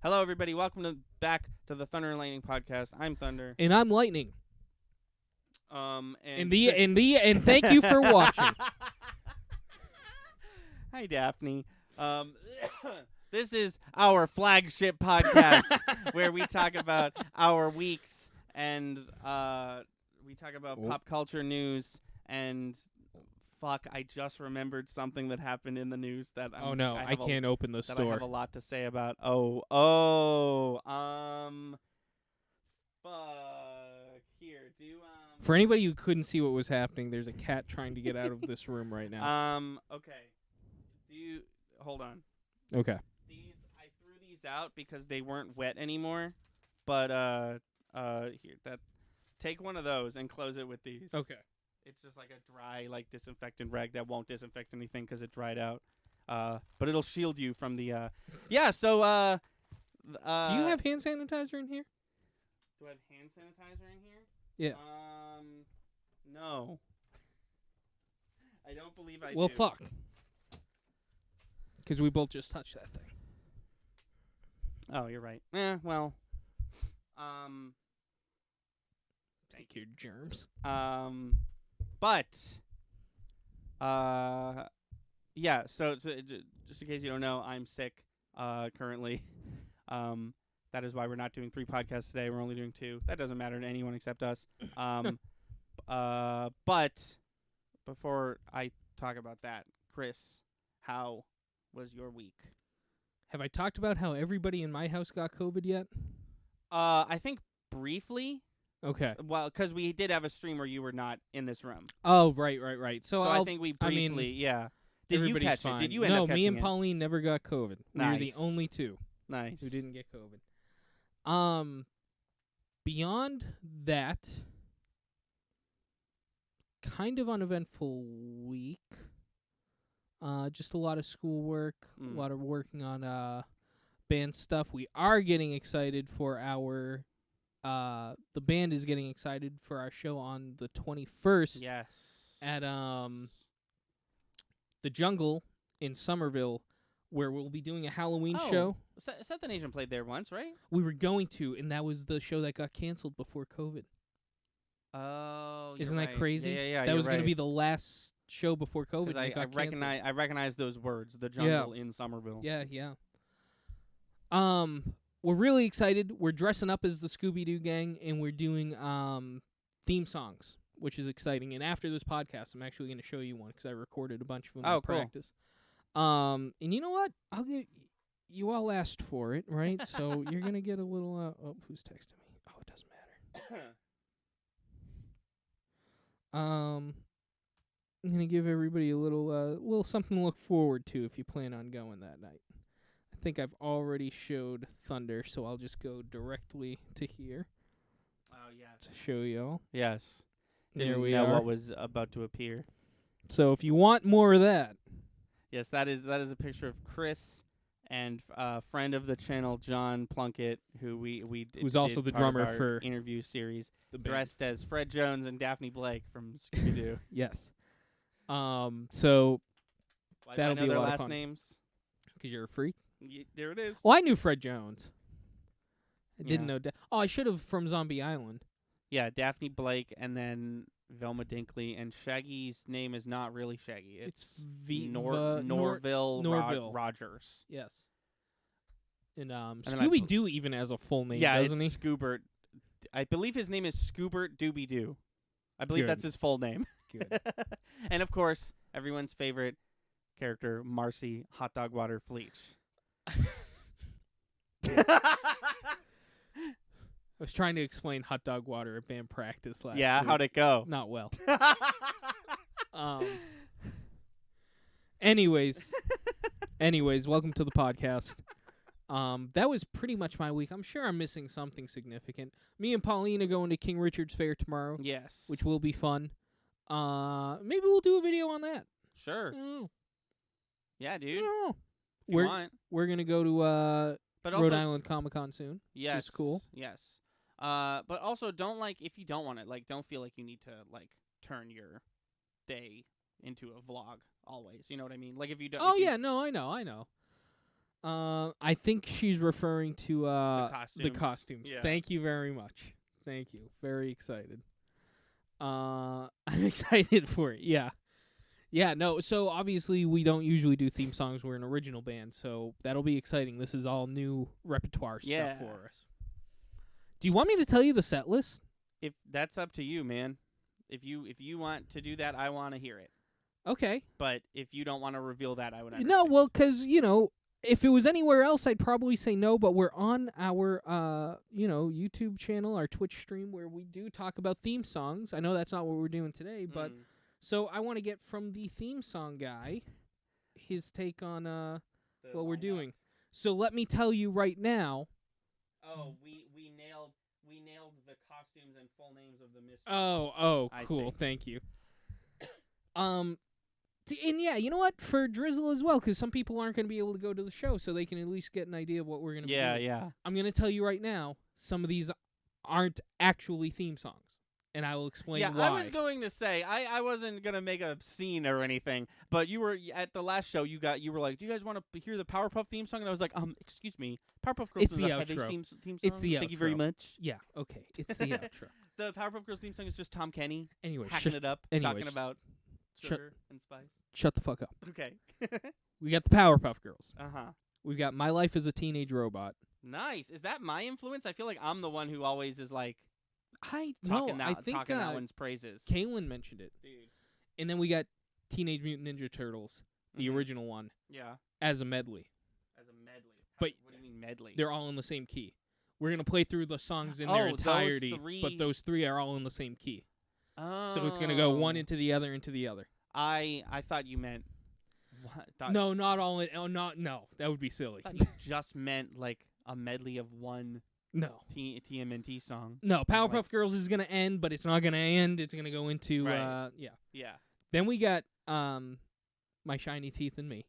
Hello, everybody. Welcome back to the Thunder and Lightning podcast. I'm Thunder. And I'm Lightning. And thank you for watching. Hi, Daphne. This is our flagship podcast where we talk about our weeks and we talk about pop culture news and. Fuck, I just remembered something that happened in the news that I can't open the store. I have a lot to say about. Fuck. Here, For anybody who couldn't see what was happening, there's a cat trying to get out of this room right now. Okay. Hold on. Okay. I threw these out because they weren't wet anymore. But take one of those and close it with these. Okay. It's just like a dry, disinfectant rag that won't disinfect anything because it dried out. But it'll shield you from the. Yeah. So. Do you have hand sanitizer in here? Do I have hand sanitizer in here? Yeah. No. I don't believe I do. Well, fuck. Because we both just touched that thing. Oh, you're right. Well. Take your germs. But, yeah, so just in case you don't know, I'm sick currently. That is why we're not doing 3 podcasts today. We're only doing 2. That doesn't matter to anyone except us. But before I talk about that, Chris, how was your week? Have I talked about how everybody in my house got COVID yet? I think briefly. Okay. Well, because we did have a stream where you were not in this room. Oh, right. So I think we briefly, yeah. Did you catch fine. it? Did you end up catching it? No, me and Pauline never got COVID. Nice. We were the only two who didn't get COVID. Beyond that, kind of uneventful week. Just a lot of schoolwork, a lot of working on band stuff. We are getting excited for our... the band is getting excited for our show on the 21st. Yes. At the Jungle in Somerville, where we'll be doing a Halloween show. Set the Nation played there once, right? We were going to, and that was the show that got canceled before COVID. Oh, isn't that crazy? Yeah. That was going to be the last show before COVID. I recognize those words. The Jungle in Somerville. Yeah. We're really excited. We're dressing up as the Scooby-Doo gang, and we're doing theme songs, which is exciting. And after this podcast, I'm actually going to show you one because I recorded a bunch of them in practice. And you know what? I'll get you all asked for it, right? So you're going to get a little. Who's texting me? Oh, it doesn't matter. I'm going to give everybody a little something to look forward to if you plan on going that night. I think I've already showed Thunder, so I'll just go directly to here. Oh, yes. To show y'all. Yes. There we know are. What was about to appear. So if you want more of that. Yes, that is a picture of Chris and friend of the channel, John Plunkett, who's also the drummer for interview series, dressed as Fred Jones and Daphne Blake from Scooby-Doo. Yes. So why that'll do I know be their a lot last of fun. names? Because you're a freak. There it is. Well, I knew Fred Jones. I didn't know. I should have from Zombie Island. Yeah, Daphne Blake and then Velma Dinkley. And Shaggy's name is not really Shaggy. It's Norville Rogers. Yes. And Scooby-Doo even has a full name, doesn't he? Yeah, it's Scoobert. I believe his name is Scoobert Dooby-Doo. I believe that's his full name. Good. And, of course, everyone's favorite character, Marcy Hot Dog Water Fleech. I was trying to explain hot dog water at band practice last week. How'd it go? Not well. Anyways, welcome to the podcast. That was pretty much my week. I'm sure I'm missing something significant. Me and Pauline are going to King Richard's Fair tomorrow. Yes. Which will be fun. Maybe we'll do a video on that. Sure. Yeah, dude. We're going to go to Rhode Island Comic-Con soon. Yes. Which is cool. Yes. But also if you don't want it, don't feel like you need to turn your day into a vlog always. You know what I mean? Like if you don't. Oh yeah, no, I know. I think she's referring to the the costumes. Yeah. Thank you very much. Thank you. Very excited. I'm excited for it. Yeah. Yeah, no, so obviously we don't usually do theme songs. We're an original band, so that'll be exciting. This is all new repertoire stuff for us. Do you want me to tell you the set list? If that's up to you, man. If you want to do that, I want to hear it. Okay. But if you don't want to reveal that, I would understand. No, well, because, if it was anywhere else, I'd probably say no, but we're on our, YouTube channel, our Twitch stream, where we do talk about theme songs. I know that's not what we're doing today, but... So I want to get from the theme song guy his take on what we're doing. So let me tell you right now. Oh, we nailed the costumes and full names of the mystery. Oh, cool. Thank you. And yeah, you know what? For Drizzle as well, because some people aren't going to be able to go to the show, so they can at least get an idea of what we're going to be doing. Yeah. I'm going to tell you right now, some of these aren't actually theme songs. And I will explain why. I was going to say I wasn't gonna make a scene or anything, but you were at the last show. You were like, "Do you guys want to hear the Powerpuff theme song?" And I was like, excuse me, Powerpuff Girls it's is the a heavy outro. theme song. It's the outro. Thank you very much. Yeah, okay, it's the outro. The Powerpuff Girls theme song is just Tom Kenny anyway, hacking it up, talking about sugar and spice. Shut the fuck up. Okay. We got the Powerpuff Girls. We've got My Life as a Teenage Robot. Nice. Is that my influence? I feel like I'm the one who always is like. I think talking that one's praises. Kaylin mentioned it, dude. And then we got Teenage Mutant Ninja Turtles, the original one, as a medley. But what do you mean medley? They're all in the same key. We're gonna play through the songs in their entirety, but those three are all in the same key. Oh. So it's gonna go one into the other into the other. I thought you meant. No, not all in. Oh, no, that would be silly. I thought you just meant like a medley of one. No. TMNT song. No, Powerpuff Girls is going to end, but it's not going to end. It's going to go into, Yeah. Then we got My Shiny Teeth and Me.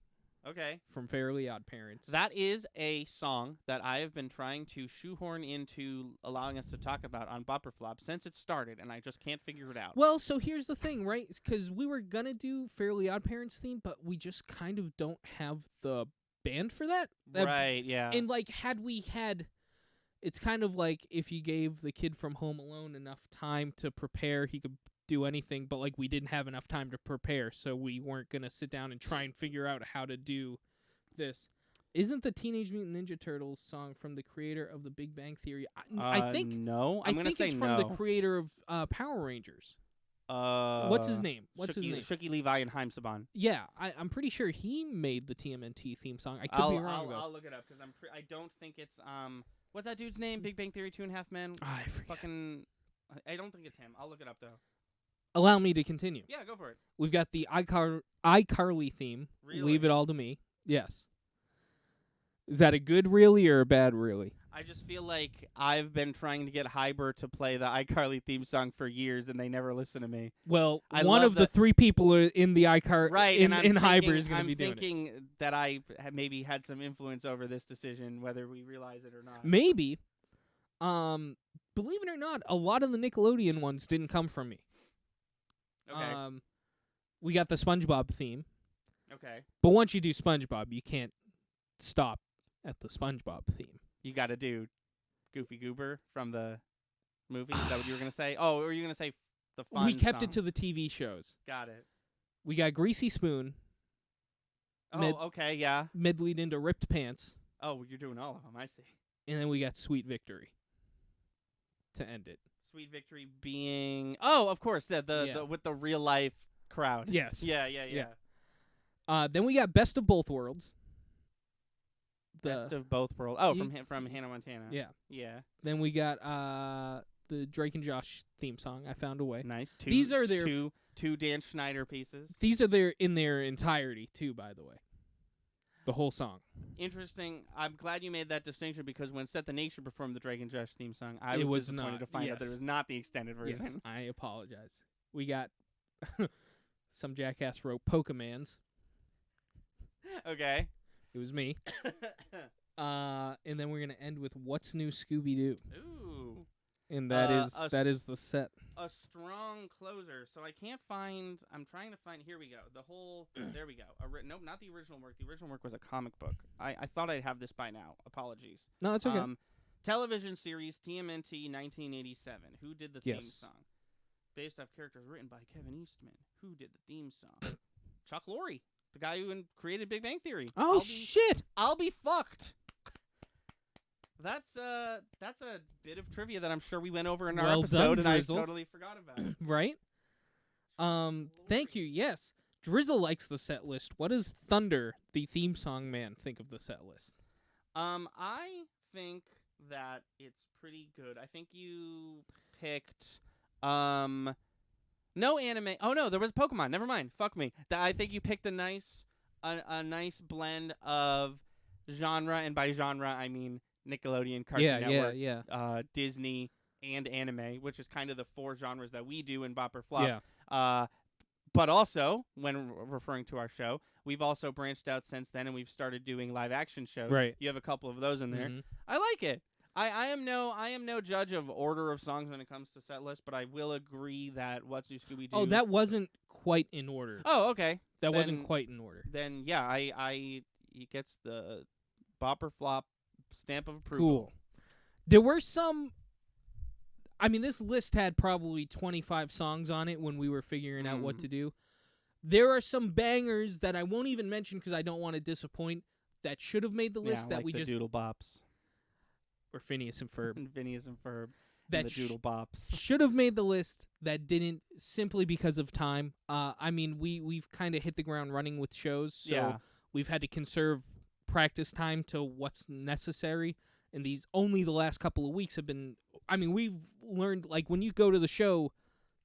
Okay. From Fairly Odd Parents. That is a song that I have been trying to shoehorn into allowing us to talk about on Bopper Flop since it started, and I just can't figure it out. Well, so here's the thing, right? Because we were going to do Fairly Odd Parents theme, but we just kind of don't have the band for that. Right, yeah. And, like, had we had... It's kind of like if you gave the kid from Home Alone enough time to prepare, he could do anything, but like we didn't have enough time to prepare, so we weren't going to sit down and try and figure out how to do this. Isn't the Teenage Mutant Ninja Turtles song from the creator of The Big Bang Theory? I think no. I'm going to say it's no. from the creator of Power Rangers. What's his name? Shuki Levi and Haim Saban. Yeah, I'm pretty sure he made the TMNT theme song. I could be wrong though. I'll look it up because I don't think it's What's that dude's name? Big Bang Theory, 2.5 Men. I forget. I don't think it's him. I'll look it up though. Allow me to continue. Yeah, go for it. We've got the iCarly theme. Really? Leave It All to Me. Yes. Is that a good really or a bad really? I just feel like I've been trying to get Hyber to play the iCarly theme song for years, and they never listen to me. Well, one of the three people in the iCarly in Hyber is going to be doing it. I'm thinking that I maybe had some influence over this decision, whether we realize it or not. Maybe. Believe it or not, a lot of the Nickelodeon ones didn't come from me. Okay. We got the SpongeBob theme. Okay. But once you do SpongeBob, you can't stop at the SpongeBob theme. You got to do Goofy Goober from the movie? Is that what you were going to say? Oh, or were you going to say the fun We kept song? it to the TV shows. Got it. We got Greasy Spoon. Okay, yeah. Medleyed into Ripped Pants. Oh, you're doing all of them, I see. And then we got Sweet Victory to end it. Sweet Victory being... Oh, of course, the with the real-life crowd. Yes. Yeah. Then we got Best of Both Worlds. Best of Both Worlds. Oh, from Hannah Montana. Yeah. Then we got the Drake and Josh theme song, I Found a Way. Nice. These are their two Dan Schneider pieces. These are in their entirety too, by the way. The whole song. Interesting. I'm glad you made that distinction because when Set the Nation performed the Drake and Josh theme song, I was disappointed to find out that it was not the extended version. Yes, I apologize. We got some jackass wrote Pokemans. Okay. It was me. And then we're going to end with What's New Scooby-Doo. Ooh. and that is the set. A strong closer. So I can't find. I'm trying to find. Here we go. The whole. There we go. Nope, not the original work. The original work was a comic book. I thought I'd have this by now. Apologies. No, it's okay. Television series TMNT 1987. Who did the theme song? Based off characters written by Kevin Eastman. Who did the theme song? Chuck Lorre, the guy who created Big Bang Theory. Oh, shit! I'll be fucked. That's a bit of trivia that I'm sure we went over in our episode, and I totally forgot about it. Right? Thank you. Yes, Drizzle likes the set list. What does Thunder, the theme song man, think of the set list? I think that it's pretty good. I think you picked no anime. Oh no, there was Pokemon. Never mind. Fuck me. I think you picked a nice blend of genre, and by genre I mean Nickelodeon, Cartoon Network, Disney, and anime, which is kind of the 4 genres that we do in Bop or Flop. Yeah. But also, when referring to our show, we've also branched out since then, and we've started doing live action shows. Right. You have a couple of those in there. I like it. I am no judge of order of songs when it comes to set list, but I will agree that What's New Scooby Doo. Oh, that wasn't quite in order. Oh, okay. That wasn't quite in order. Then yeah, he gets the Bop or Flop stamp of approval. Cool. There were some. I mean, this list had probably 25 songs on it when we were figuring out what to do. There are some bangers that I won't even mention because I don't want to disappoint that should have made the list that like we the just Doodle Bops. Or Phineas and Ferb. Phineas and Ferb. That and the Doodle Bops. Should have made the list that didn't simply because of time. I mean, we've kind of hit the ground running with shows, so we've had to conserve practice time to what's necessary. And only the last couple of weeks have been. I mean, we've learned, like, when you go to the show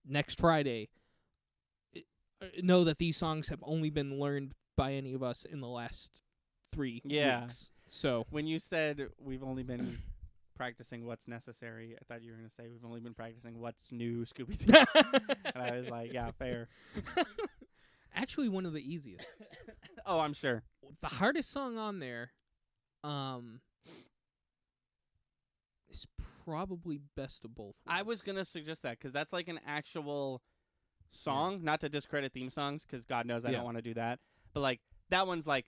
next Friday, know that these songs have only been learned by any of us in the last 3 weeks. So when you said we've only been practicing what's necessary, I thought you were going to say we've only been practicing what's new Scooby-Doo. And I was like, yeah, fair. Actually, one of the easiest. Oh, I'm sure. The hardest song on there is probably Best of Both Worlds. I was going to suggest that because that's like an actual song, not to discredit theme songs because God knows I don't want to do that. But like that one's like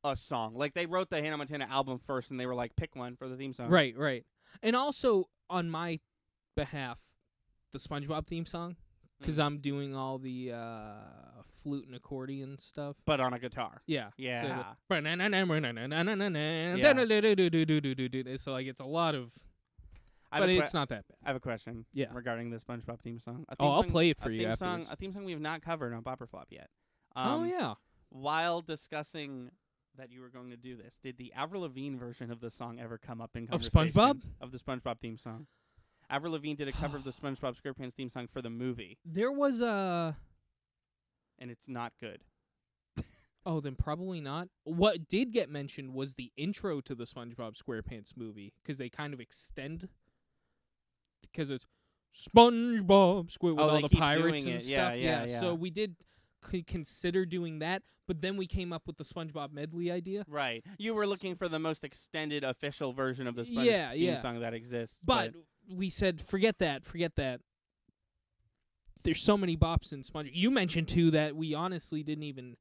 a song. Like they wrote the Hannah Montana album first and they were like, pick one for the theme song. Right. And also on my behalf, the SpongeBob theme song because I'm doing all the flute and accordion stuff. But on a guitar. Yeah. Yeah. So like it's a lot of. But it's not that bad. I have a question regarding the SpongeBob theme song. I'll play it for you A theme song we have not covered on Bop or Flop yet. While discussing that you were going to do this, did the Avril Lavigne version of the song ever come up in conversation? Of SpongeBob? Of the SpongeBob theme song. Avril Lavigne did a cover of the SpongeBob SquarePants theme song for the movie. There was a... And it's not good. Oh, then probably not. What did get mentioned was the intro to the SpongeBob SquarePants movie, because they kind of extend... Because it's SpongeBob with all the pirates and stuff. Yeah. So we did consider doing that, but then we came up with the SpongeBob medley idea. Right. You were looking for the most extended official version of the SpongeBob theme song that exists. But we said, forget that. There's so many bops in SpongeBob. You mentioned, too, that we honestly didn't even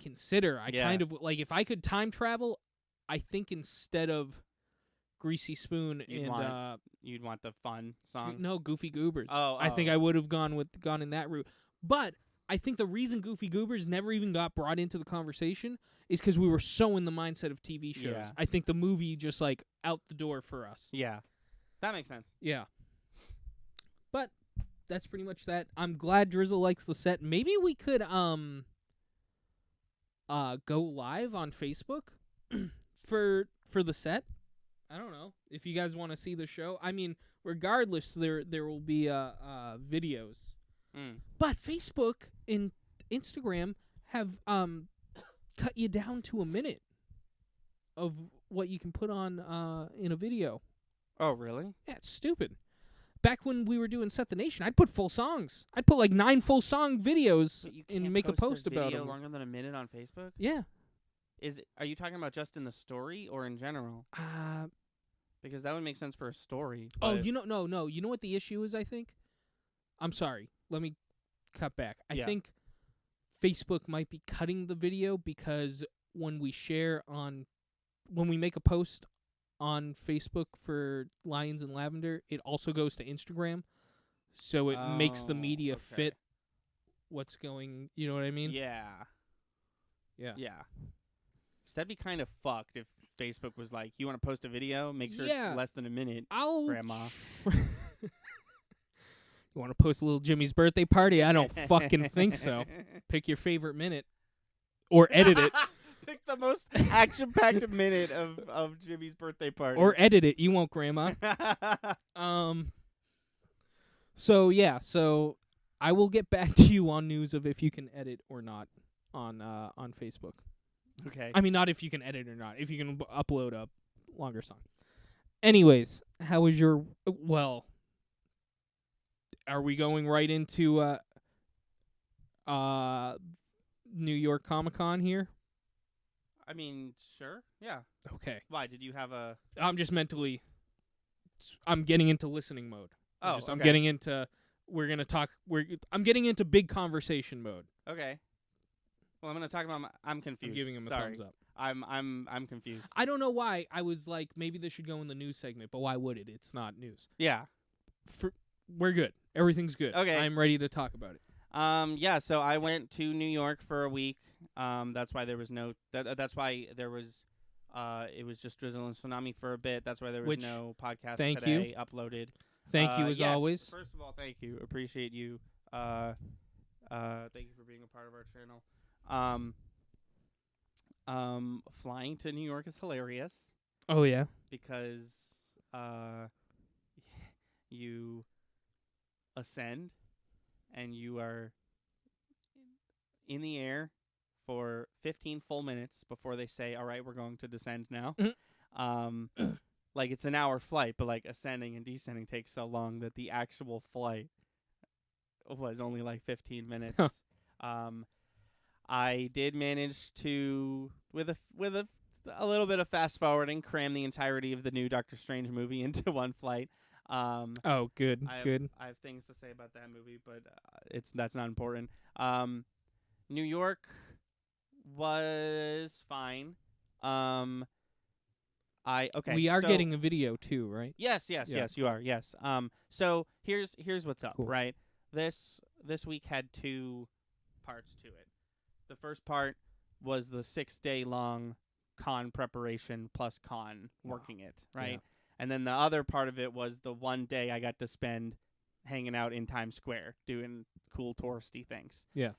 consider. I kind of, like, if I could time travel, I think instead of Greasy Spoon you'd want the fun song. No, Goofy Goobers. I think I would have gone in that route. But I think the reason Goofy Goobers never even got brought into the conversation is because we were so in the mindset of TV shows. Yeah. I think the movie just like out the door for us. Yeah, that makes sense. Yeah, but that's pretty much that. I'm glad Drizzle likes the set. Maybe we could go live on Facebook for the set. I don't know if you guys want to see the show. I mean, regardless, there will be videos. But Facebook and Instagram have cut you down to a minute of what you can put on in a video. Oh, really? Yeah, it's stupid. Back when we were doing Set the Nation, I'd put full songs. I'd put like 9 full song videos and make a post about them. Longer than a minute on Facebook? Yeah. Are you talking about just in the story or in general? Because that would make sense for a story. Oh, but- no. You know what the issue is, I think? I'm sorry. Let me cut back. I think Facebook might be cutting the video because when we make a post on Facebook for Lions and Lavender, it also goes to Instagram. So it makes the media fit what's going, you know what I mean? Yeah. Yeah. Yeah. So that'd be kind of fucked if Facebook was like, you want to post a video? Make sure it's less than a minute, Grandma. You want to post a little Jimmy's birthday party? I don't fucking think so. Pick your favorite minute. Or edit it. Pick the most action-packed minute of Jimmy's birthday party. Or edit it. You won't, Grandma. So I will get back to you on news of if you can edit or not on Facebook. Okay. I mean, not if you can edit or not. If you can upload a longer song. Anyways, how was your... Well, are we going right into New York Comic-Con here? I mean, sure. Yeah. Okay. Why? Did you have a... I'm just mentally... I'm getting into listening mode. I'm getting into... We're going to talk... I'm getting into big conversation mode. Okay. Well, I'm going to talk about... I'm confused. I'm giving him a thumbs up. I'm confused. I don't know why. I was like, maybe this should go in the news segment, but why would it? It's not news. Yeah. We're good. Everything's good. Okay. I'm ready to talk about it. Yeah, so I went to New York for a week. That's why there was no... That's why there was... it was just Drizzle and Tsunami for a bit. That's why there was no podcast today uploaded. Thank you, as always. First of all, thank you. Appreciate you. Thank you for being a part of our channel. Flying to New York is hilarious. Oh, yeah? Because you ascend and you are in the air for 15 full minutes before they say, all right, we're going to descend now. Like, it's an hour flight, but, like, ascending and descending takes so long that the actual flight was only, like, 15 minutes. I did manage to, with a little bit of fast-forwarding, cram the entirety of the new Doctor Strange movie into one flight. Good. I have things to say about that movie, but that's not important. New York was fine. We are getting a video too, right? Yes, you are. Yes. So here's what's up, cool. Right? This week had two parts to it. The first part was the 6-day long con preparation plus con working it, right? Yeah. And then the other part of it was the one day I got to spend hanging out in Times Square doing cool touristy things. Yeah.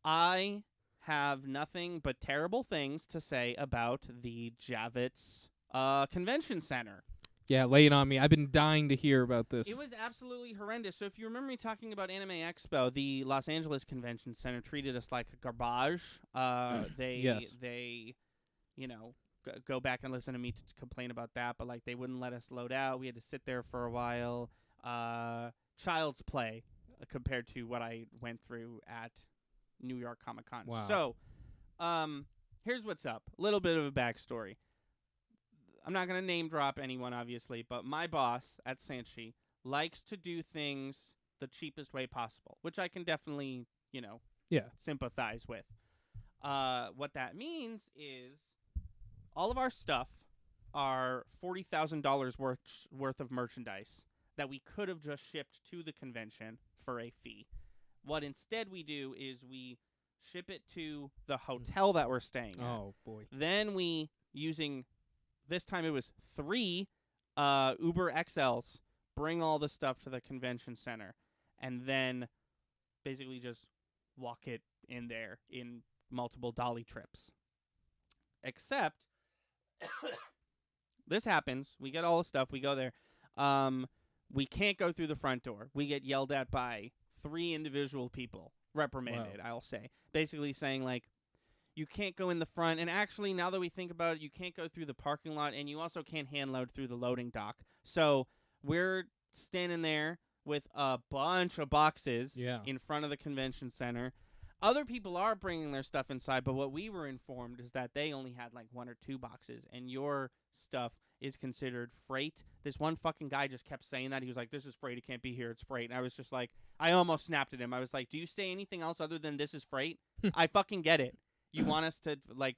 I have nothing but terrible things to say about the Javits Convention Center. Yeah, lay it on me. I've been dying to hear about this. It was absolutely horrendous. So if you remember me talking about Anime Expo, the Los Angeles Convention Center treated us like garbage. They, you know, go back and listen to me complain about that, but like they wouldn't let us load out. We had to sit there for a while. Child's play compared to what I went through at New York Comic Con. Wow. So, here's what's up. A little bit of a backstory. I'm not going to name drop anyone, obviously, but my boss at Sanchi likes to do things the cheapest way possible, which I can definitely, sympathize with. What that means is all of our stuff are $40,000 worth of merchandise that we could have just shipped to the convention for a fee. What instead we do is we ship it to the hotel that we're staying at. Oh, boy. Then this time it was 3 Uber XLs, bring all the stuff to the convention center, and then basically just walk it in there in multiple dolly trips. Except, this happens. We get all the stuff. We go there. We can't go through the front door. We get yelled at by 3 individual people. Reprimanded, wow. I'll say. Basically saying, like, you can't go in the front. And actually, now that we think about it, you can't go through the parking lot, and you also can't hand load through the loading dock. So we're standing there with a bunch of boxes in front of the convention center. Other people are bringing their stuff inside, but what we were informed is that they only had like 1 or 2 boxes, and your stuff is considered freight. This one fucking guy just kept saying that. He was like, this is freight. It can't be here. It's freight. And I was just like, I almost snapped at him. I was like, do you say anything else other than this is freight? I fucking get it. You want us to, like...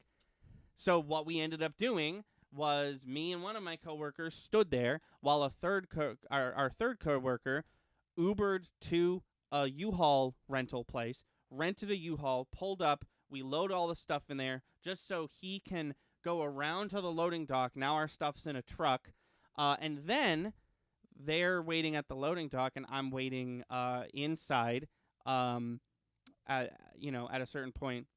So what we ended up doing was me and one of my coworkers stood there while our third coworker Ubered to a U-Haul rental place, rented a U-Haul, pulled up, we load all the stuff in there just so he can go around to the loading dock. Now our stuff's in a truck. And then they're waiting at the loading dock and I'm waiting inside at a certain point.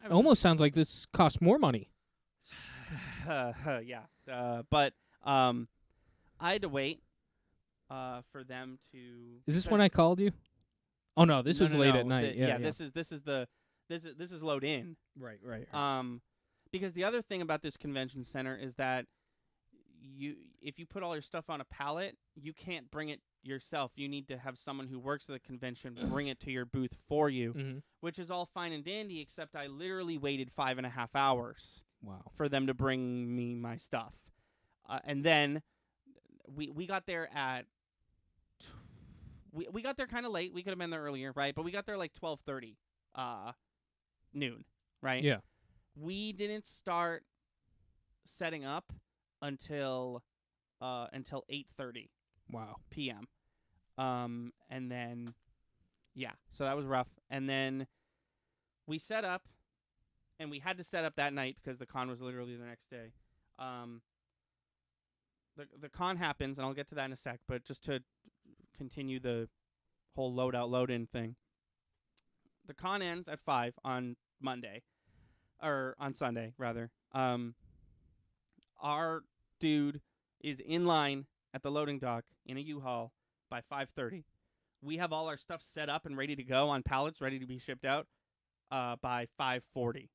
It almost sounds like this costs more money. Yeah. But I had to wait for them to... Is this when I called you? Oh no, this was late at night. Yeah. This is load in. Right. Because the other thing about this convention center is that if you put all your stuff on a pallet, you can't bring it yourself. You need to have someone who works at the convention bring it to your booth for you, which is all fine and dandy, except I literally waited 5.5 hours for them to bring me my stuff. And then we got there at... We got there kind of late. We could have been there earlier, right? But we got there like 12:30 noon, right? Yeah. We didn't start setting up until 8:30. Wow. p.m. And then so that was rough. And then we set up, and we had to set up that night because the con was literally the next day. The con happens, and I'll get to that in a sec, but just to continue the whole load out, load in thing. The con ends at 5 on Monday, or on Sunday, rather. Our dude is in line at the loading dock in a U-Haul by 5:30. We have all our stuff set up and ready to go on pallets, ready to be shipped out by 5:40.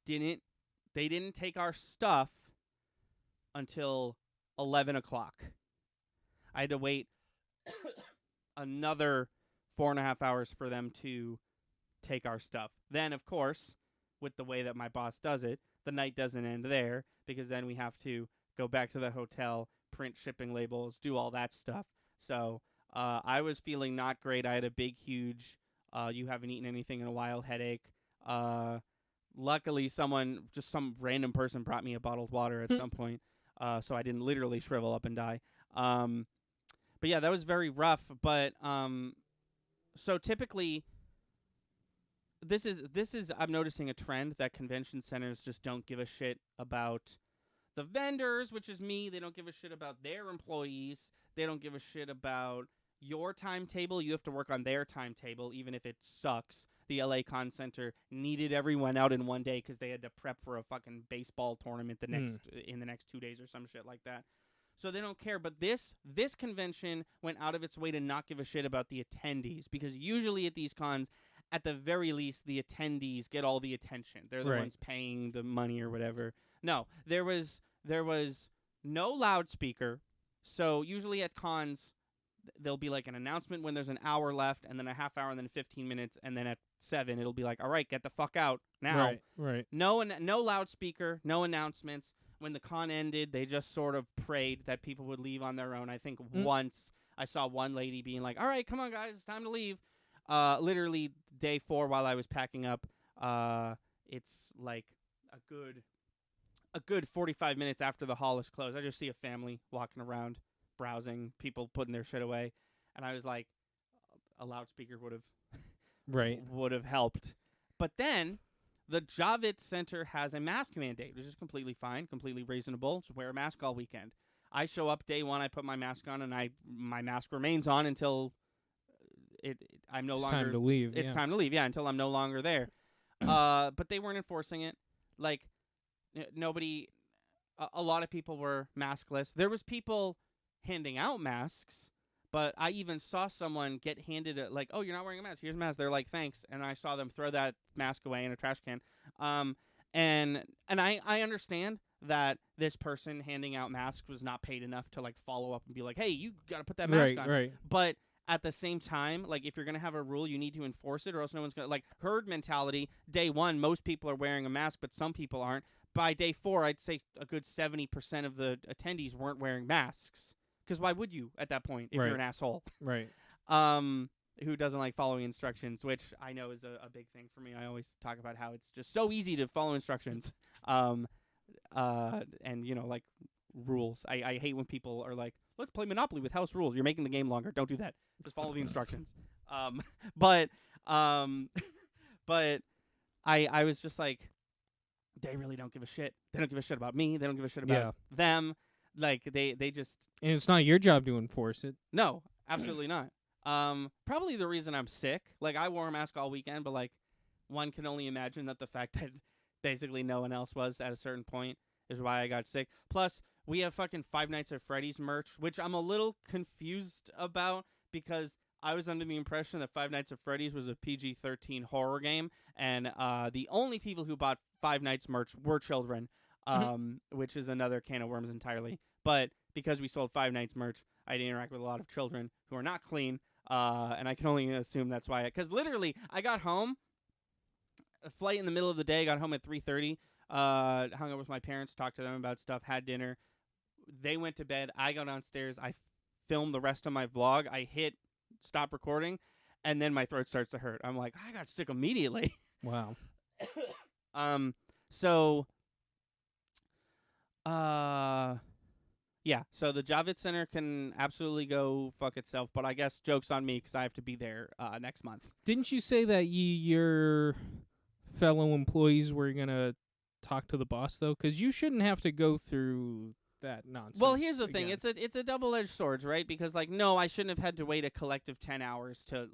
They didn't take our stuff until 11 o'clock. I had to wait another 4.5 hours for them to take our stuff. Then, of course, with the way that my boss does it, the night doesn't end there, because then we have to go back to the hotel, print shipping labels, do all that stuff. So I was feeling not great. I had a big, huge, you haven't eaten anything in a while headache. Luckily, some random person brought me a bottled water at some point, so I didn't literally shrivel up and die. But yeah, that was very rough. But so typically, this is I'm noticing a trend that convention centers just don't give a shit about the vendors, which is me. They don't give a shit about their employees. They don't give a shit about your timetable. You have to work on their timetable, even if it sucks. The LA Con Center needed everyone out in one day because they had to prep for a fucking baseball tournament in the next 2 days or some shit like that. So they don't care. But this convention went out of its way to not give a shit about the attendees, because usually at these cons, at the very least, the attendees get all the attention. They're the ones paying the money or whatever. No, there was no loudspeaker. So usually at cons, there'll be like an announcement when there's an hour left, and then a half hour, and then 15 minutes, and then at 7 it'll be like, all right, get the fuck out now. Right. No loudspeaker, no announcements. When the con ended, they just sort of prayed that people would leave on their own. I think once I saw one lady being like, all right, come on guys, it's time to leave. Literally day 4 while I was packing up, it's like a good 45 minutes after the hall is closed. I just see a family walking around, browsing, people putting their shit away, and I was like, a loudspeaker would have helped. But then the Javits Center has a mask mandate, which is completely fine, completely reasonable. Just wear a mask all weekend. I show up day 1, I put my mask on, and my mask remains on until I'm no longer. It's time to leave. It's time to leave. Yeah, until I'm no longer there. But they weren't enforcing it. Like nobody. A lot of people were maskless. There was people handing out masks, but I even saw someone get handed like, oh, you're not wearing a mask. Here's a mask. They're like, thanks. And I saw them throw that mask away in a trash can. And I understand that this person handing out masks was not paid enough to like follow up and be like, hey, you got to put that mask on. Right. But at the same time, like, if you're going to have a rule, you need to enforce it, or else no one's going to, like, herd mentality. Day 1, most people are wearing a mask, but some people aren't. By day 4, I'd say a good 70% of the attendees weren't wearing masks. Because why would you at that point if you're an asshole? Right. Who doesn't like following instructions, which I know is a big thing for me. I always talk about how it's just so easy to follow instructions. And, like, rules. I hate when people are like, let's play Monopoly with house rules. You're making the game longer. Don't do that. Just follow the instructions. But I was just like, they really don't give a shit. They don't give a shit about me. They don't give a shit about them. Like, they just... And it's not your job to enforce it. No, absolutely not. Probably the reason I'm sick. Like, I wore a mask all weekend, but, like, one can only imagine that the fact that basically no one else was at a certain point is why I got sick. Plus, we have fucking Five Nights at Freddy's merch, which I'm a little confused about because I was under the impression that Five Nights at Freddy's was a PG-13 horror game, and the only people who bought Five Nights merch were children, which is another can of worms entirely. But because we sold Five Nights merch, I had to interact with a lot of children who are not clean, and I can only assume that's why. Because literally, I got home, a flight in the middle of the day, got home at 3:30, hung out with my parents, talked to them about stuff, had dinner. They went to bed. I go downstairs. I filmed the rest of my vlog. I hit stop recording, and then my throat starts to hurt. I'm like, I got sick immediately. Wow. So, yeah. So the Javits Center can absolutely go fuck itself, but I guess joke's on me because I have to be there next month. Didn't you say that your fellow employees were going to talk to the boss, though? Because you shouldn't have to go through that nonsense. Well, here's the thing. It's a double-edged sword, right? Because, like, no, I shouldn't have had to wait a collective 10 hours to,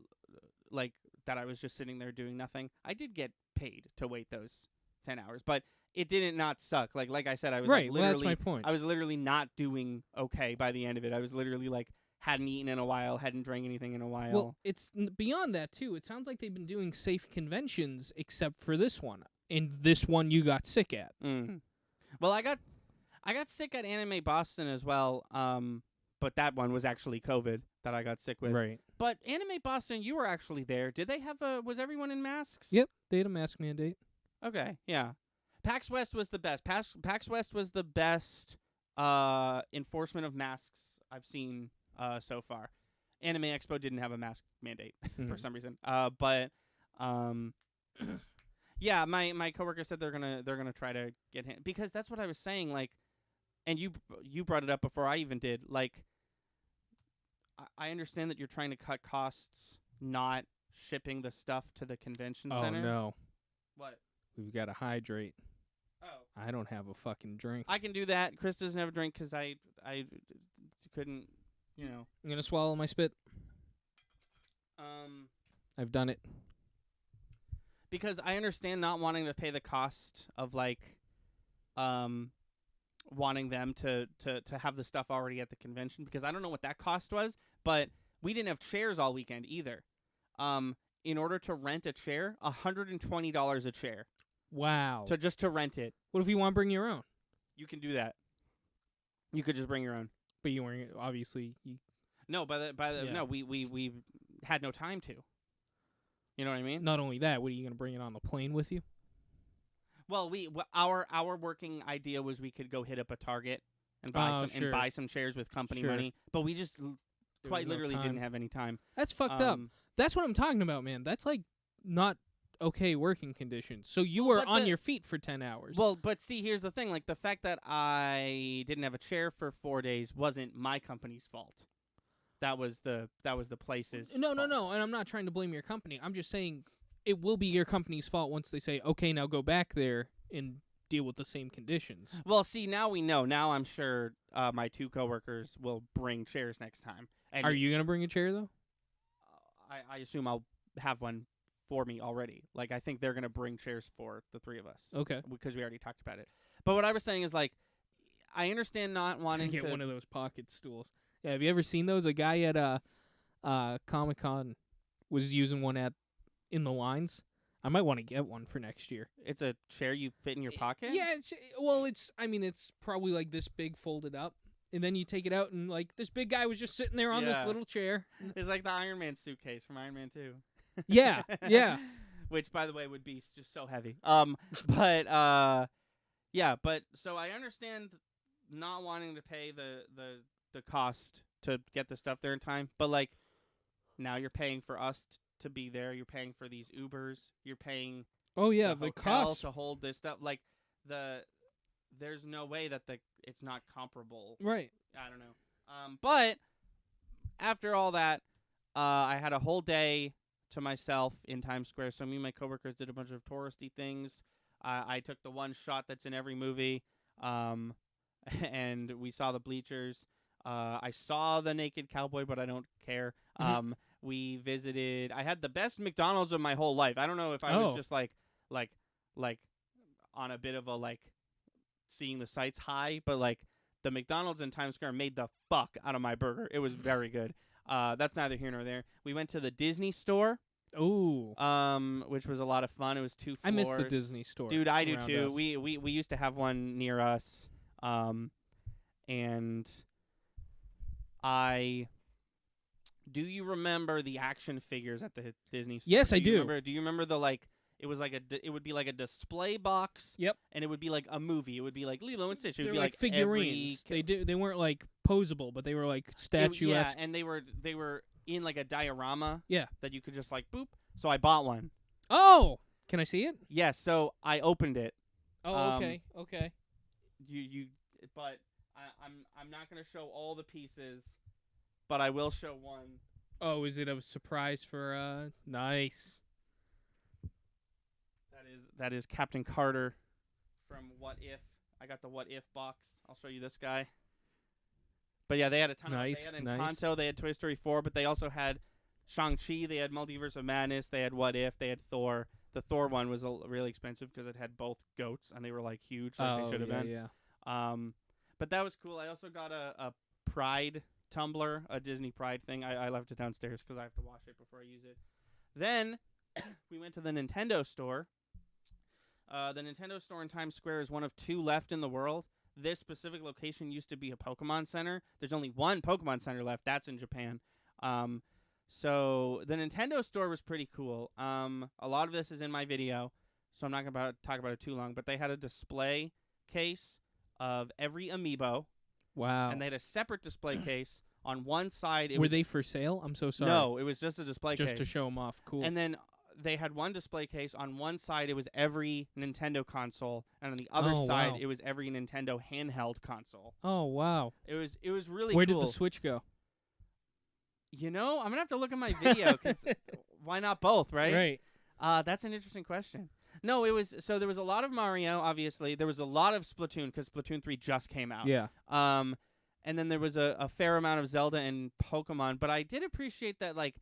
like, that I was just sitting there doing nothing. I did get paid to wait those 10 hours, but it didn't not suck. Like I said, I was right. Like, literally, well, that's my point. I was literally not doing okay by the end of it. I was literally like hadn't eaten in a while, hadn't drank anything in a while. Well, it's beyond that too. It sounds like they've been doing safe conventions, except for this one. And this one you got sick at. Well, I got sick at Anime Boston as well. But that one was actually COVID that I got sick with. Right. But Anime Boston, you were actually there. Did they have was everyone in masks? Yep, they had a mask mandate. Okay, yeah. PAX West was the best. PAX West was the best enforcement of masks I've seen so far. Anime Expo didn't have a mask mandate for some reason. Yeah, my coworker said they're gonna try to get him because that's what I was saying. Like, and you brought it up before I even did. Like, I understand that you're trying to cut costs, not shipping the stuff to the convention center. Oh no! What? We've got to hydrate. Oh. I don't have a fucking drink. I can do that. Chris doesn't have a drink because I couldn't, you know. I'm gonna swallow my spit. I've done it. Because I understand not wanting to pay the cost of like, wanting them to have the stuff already at the convention because I don't know what that cost was, but we didn't have chairs all weekend either. In order to rent a chair, $120 a chair. Wow. So just to rent it. What if you want to bring your own? You can do that. You could just bring your own. But you weren't obviously. No, no, we had no time to. You know what I mean? Not only that, what are you going to bring it on the plane with you? Well, our working idea was we could go hit up a Target and buy some chairs with company money, but we just quite literally didn't have any time. That's fucked up. That's what I'm talking about, man. That's like not okay working conditions. So you were on your feet for 10 hours. Well, but see, here's the thing. Like, the fact that I didn't have a chair for 4 days wasn't my company's fault. That was the place's No. fault. And I'm not trying to blame your company. I'm just saying it will be your company's fault once they say, okay, now go back there and deal with the same conditions. Well, see, now we know. Now I'm sure my two coworkers will bring chairs next time. And are you going to bring a chair, though? I assume I'll have one for me already. Like, I think they're going to bring chairs for the three of us. Okay. Because we already talked about it. But what I was saying is, like, I understand not wanting to get one of those pocket stools. Yeah, have you ever seen those? A guy at Comic-Con was using one in the lines. I might want to get one for next year. It's a chair you fit in your pocket? Yeah, it's probably like this big folded up, and then you take it out, and like this big guy was just sitting there on this little chair. It's like the Iron Man suitcase from Iron Man 2. Yeah, yeah. Which, by the way, would be just so heavy. But so I understand not wanting to pay the cost to get the stuff there in time, but like now you're paying for us to be there. You're paying for these Ubers. You're paying the cost to hold this stuff. Like there's no way that it's not comparable. Right. I don't know. But after all that, I had a whole day to myself in Times Square. So me and my coworkers did a bunch of touristy things. I took the one shot that's in every movie. And we saw the bleachers. I saw the naked cowboy, but I don't care. We visited. I had the best McDonald's of my whole life. I don't know if I was just like on a bit of a like seeing the sights high, but like the McDonald's in Times Square made the fuck out of my burger. It was very good. That's neither here nor there. We went to the Disney store. Ooh. Which was a lot of fun. It was 2 floors. I miss the Disney store. Dude, I do too. We used to have one near us. And do you remember the action figures at the Disney store? Yes, I do. Do you remember the like? It was like it would be like a display box. Yep. And it would be like a movie. It would be like Lilo and Stitch. It would They're be like figurines. They weren't like posable, but they were like statuesque. Yeah, and they were in like a diorama. Yeah. That you could just like boop. So I bought one. Oh, can I see it? Yes. So I opened it. Oh, okay. Okay. But I'm not gonna show all the pieces, but I will show one. Oh, is it a surprise for nice? That is Captain Carter from What If. I got the What If box. I'll show you this guy. But yeah, they had a ton of. They had Encanto. They had Toy Story 4, but they also had Shang-Chi. They had Multiverse of Madness. They had What If. They had Thor. The Thor one was really expensive because it had both goats and they were like huge, like they should have been. Yeah. But that was cool. I also got a Pride tumbler, a Disney Pride thing. I left it downstairs because I have to wash it before I use it. Then we went to the Nintendo store. The Nintendo store in Times Square is one of 2 left in the world. This specific location used to be a Pokemon Center. There's only one Pokemon Center left. That's in Japan. So the Nintendo store was pretty cool. A lot of this is in my video, so I'm not going to talk about it too long. But they had a display case of every amiibo. Wow. And they had a separate display case on one side. Were they for sale? I'm so sorry. No, it was just a display case. Just to show them off. Cool. And then they had one display case. On one side, it was every Nintendo console. And on the other side, it was every Nintendo handheld console. Oh, wow. It was really Where cool. Where did the Switch go? You know, I'm going to have to look at my video because why not both, right? Right. That's an interesting question. No, there was a lot of Mario, obviously. There was a lot of Splatoon because Splatoon 3 just came out. Yeah. And then there was a fair amount of Zelda and Pokemon, but I did appreciate that, like,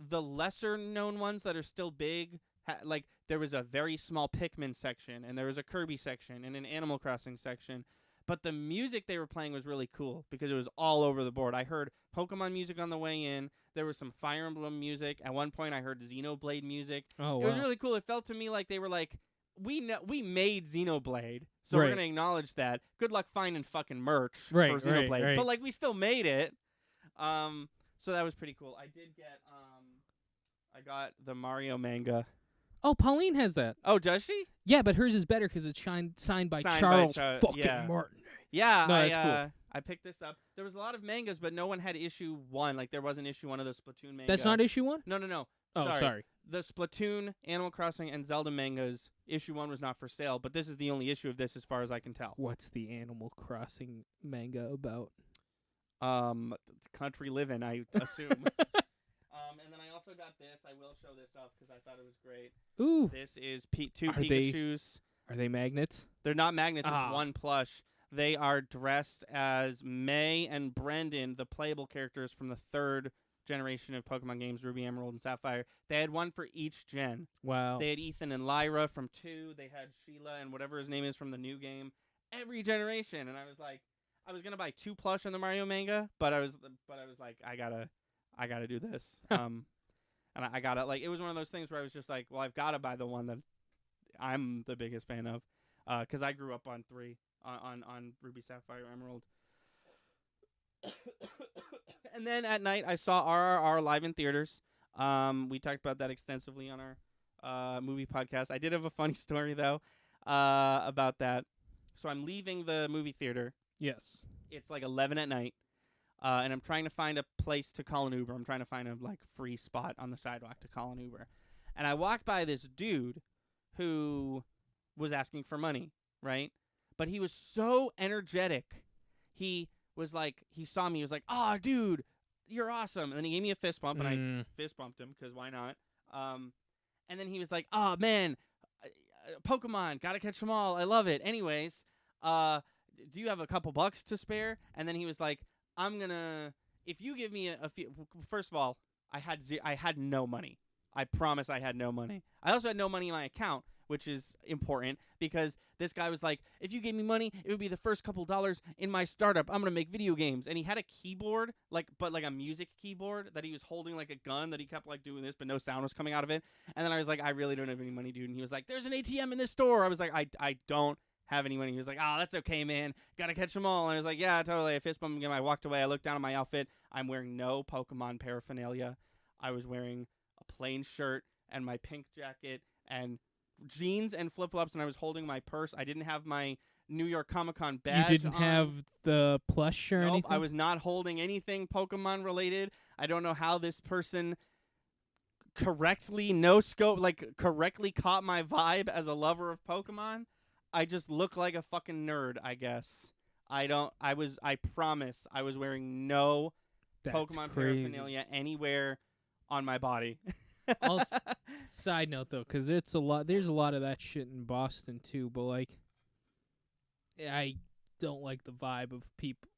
the lesser-known ones that are still big, like, there was a very small Pikmin section, and there was a Kirby section, and an Animal Crossing section. But the music they were playing was really cool because it was all over the board. I heard Pokemon music on the way in. There was some Fire Emblem music. At one point, I heard Xenoblade music. Oh, wow. It was really cool. It felt to me like they were like, we made Xenoblade, so we're going to acknowledge that. Good luck finding fucking merch for Xenoblade. Right. But, like, we still made it. So that was pretty cool. I did get, I got the Mario manga. Oh, Pauline has that. Oh, does she? Yeah, but hers is better because it's signed by Charles fucking Martin. Yeah, no, that's cool. I picked this up. There was a lot of mangas, but no one had issue 1. Like, there wasn't issue 1 of the Splatoon manga. That's not issue 1? No. Oh, sorry. The Splatoon, Animal Crossing, and Zelda mangas, issue 1 was not for sale, but this is the only issue of this as far as I can tell. What's the Animal Crossing manga about? Country living, I assume. And then I also got this. I will show this off because I thought it was great. Ooh. This is 2 Pikachus. Are they magnets? They're not magnets. It's one plush. They are dressed as May and Brendan, the playable characters from the 3rd generation of Pokemon games, Ruby, Emerald, and Sapphire. They had one for each gen. Wow. They had Ethan and Lyra from 2. They had Sheila and whatever his name is from the new game. Every generation. And I was like, I was gonna buy 2 plush in the Mario manga, but I was like, I gotta do this. And I gotta, like, it was one of those things where I was just like, well, I've gotta buy the one that I'm the biggest fan of, because I grew up on 3. On Ruby, Sapphire, Emerald. And then at night, I saw RRR live in theaters. We talked about that extensively on our movie podcast. I did have a funny story, though, about that. So I'm leaving the movie theater. Yes. It's like 11 at night, and I'm trying to find a place to call an Uber. I'm trying to find a free spot on the sidewalk to call an Uber. And I walked by this dude who was asking for money, right? But he was so energetic. He was like, he saw me. He was like, "Oh, dude, you're awesome." And then he gave me a fist bump, and I fist bumped him because why not? And then he was like, "Oh, man, Pokemon, gotta catch them all. I love it." Anyways, do you have a couple bucks to spare? And then he was like, if you give me a few, first of all, I had no money. I promise I had no money. I also had no money in my account, which is important because this guy was like, if you gave me money, it would be the first couple dollars in my startup. I'm going to make video games. And he had a keyboard, but a music keyboard that he was holding like a gun that he kept doing this, but no sound was coming out of it. And then I was like, I really don't have any money, dude. And he was like, there's an ATM in this store. I was like, I don't have any money. He was like, "Oh, that's okay, man. Gotta catch them all." And I was like, "Yeah, totally." I fist bumped him. I walked away. I looked down at my outfit. I'm wearing no Pokemon paraphernalia. I was wearing a plain shirt and my pink jacket and jeans and flip-flops, and I was holding my purse. I didn't have my New York Comic-Con badge. You didn't on. have the plush or nope, anything? I was not holding anything Pokemon related. I don't know how this person correctly correctly caught my vibe as a lover of Pokemon. I just look like a fucking nerd, I guess. I promise I was wearing no Pokemon paraphernalia anywhere on my body. Also, side note though, because there's a lot of that shit in Boston too, but I don't like the vibe of people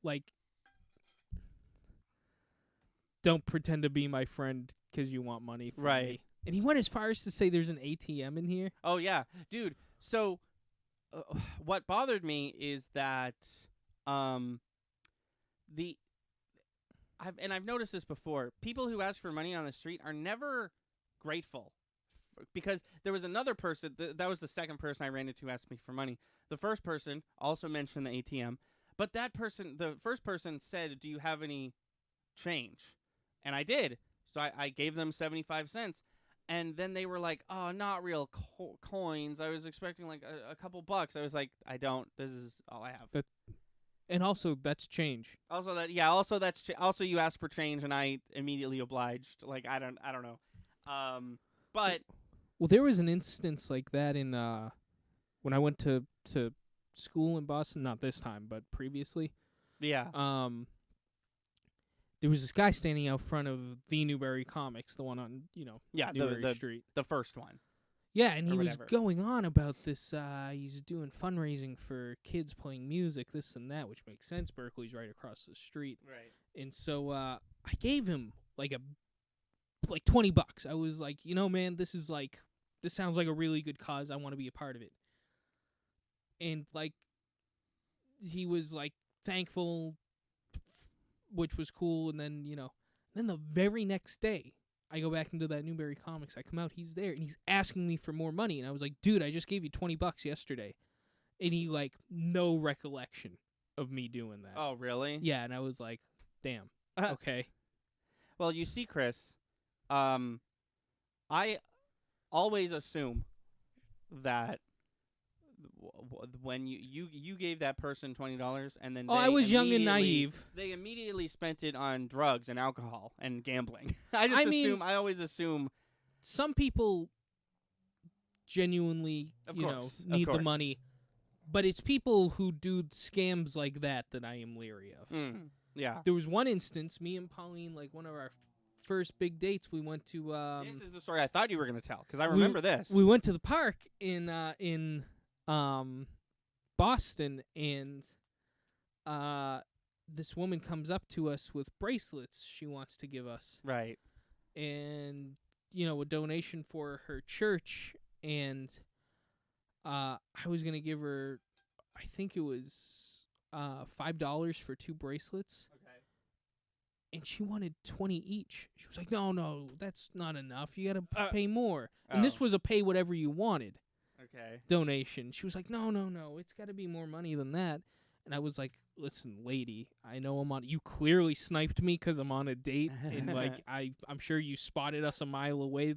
don't pretend to be my friend because you want money from me. And he went as far as to say there's an ATM in here. Oh yeah, dude. So what bothered me is that I've noticed this before. People who ask for money on the street are never grateful, because there was another person that was the second person I ran into who asked me for money. The first person also mentioned the ATM, but the first person said, "Do you have any change?" And I did. So I gave them 75 cents. And then they were like, "Oh, not real coins. I was expecting a couple bucks." I was like, "I don't. This is all I have." And also, that's change. Also you asked for change, and I immediately obliged. I don't know. But well, there was an instance like that in when I went to school in Boston. Not this time, but previously. Yeah. There was this guy standing out front of the Newbury Comics, the one on, Newbury Street. The first one. Yeah, and he was going on about this, he's doing fundraising for kids playing music, this and that, which makes sense. Berkeley's right across the street. Right. And so I gave him like $20. I was like, man, this sounds like a really good cause. I want to be a part of it. And he was thankful, which was cool. And then, then the very next day, I go back into that Newbury Comics. I come out, he's there, and he's asking me for more money. And I was like, "Dude, I just gave you $20 yesterday." And he, no recollection of me doing that. Oh, really? Yeah, and I was like, damn, okay. Well, you see, Chris, I always assume that when you gave that person $20 and then I was young and naive. They immediately spent it on drugs and alcohol and gambling. I always assume some people genuinely need the money, but it's people who do scams like that I am leery of. Yeah. There was one instance, me and Pauline, one of our first big dates, we went to this is the story I thought you were going to tell, because I remember this. We went to the park in Boston, and this woman comes up to us with bracelets she wants to give us. Right. And, a donation for her church, and I was going to give her, I think it was $5 for 2 bracelets. Okay. And she wanted 20 each. She was like, no, that's not enough. You got to pay more. And this was a pay whatever you wanted. Okay. Donation. She was like, no, it's got to be more money than that. And I was like, listen, lady, I know you clearly sniped me because I'm on a date. And, like, I'm sure you spotted us a mile away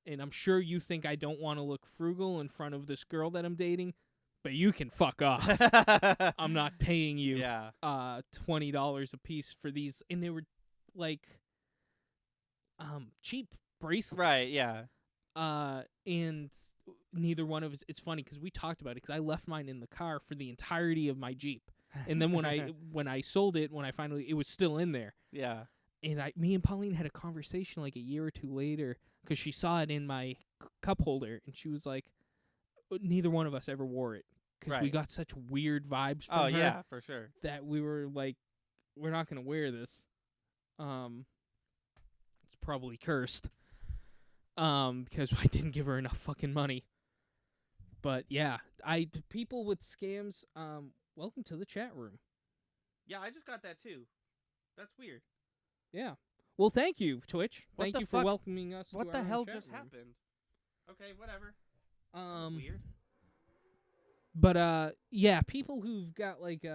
and I'm sure you think I don't want to look frugal in front of this girl that I'm dating, but you can fuck off. I'm not paying you $20 a piece for these. And they were, like, cheap bracelets. Right, yeah. And neither one of us, it's funny because we talked about it because I left mine in the car for the entirety of my Jeep. And then when I sold it, it was still in there. Yeah. And me and Pauline had a conversation like a year or two later because she saw it in my cup holder and she was like, neither one of us ever wore it because we got such weird vibes from her. Oh, yeah, for sure. That we were like, we're not going to wear this. It's probably cursed. Because I didn't give her enough fucking money. But yeah, people with scams, welcome to the chat room. Yeah, I just got that too. That's weird. Yeah. Well, thank you, Twitch. Thank you for fuck? welcoming us. What to the our hell chat just room. happened? Okay, whatever. That's weird. But yeah, people who've got like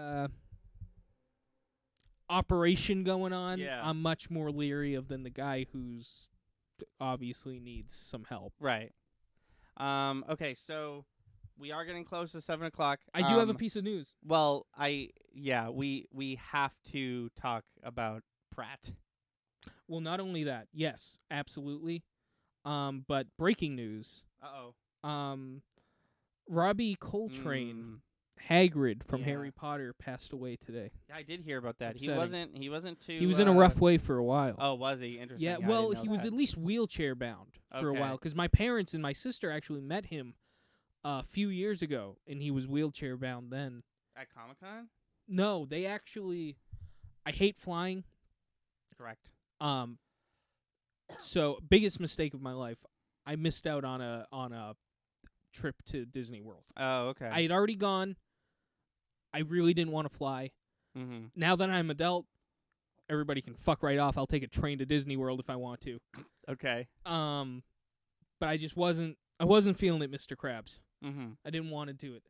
operation going on, I'm much more leery of than the guy who's obviously needs some help. Right. Okay, so we are getting close to 7 o'clock. I do have a piece of news. Well, we have to talk about Pratt. Well, not only that, yes, absolutely. But breaking news. Robbie Coltrane, Hagrid from Harry Potter, passed away today. Yeah, I did hear about that. Upsetting. He wasn't too. He was in a rough way for a while. Oh, was he? Interesting. Yeah, I well, didn't know he was that. at least wheelchair bound for a while because my parents and my sister actually met him a few years ago, and he was wheelchair bound then. At Comic-Con? No, they actually. I hate flying. Correct. So biggest mistake of my life. I missed out on a trip to Disney World. Oh, okay. I had already gone. I really didn't want to fly. Mm-hmm. Now that I'm adult, everybody can fuck right off. I'll take a train to Disney World if I want to. Okay. But I just wasn't feeling it, Mr. Krabs. Mm-hmm. I didn't want to do it.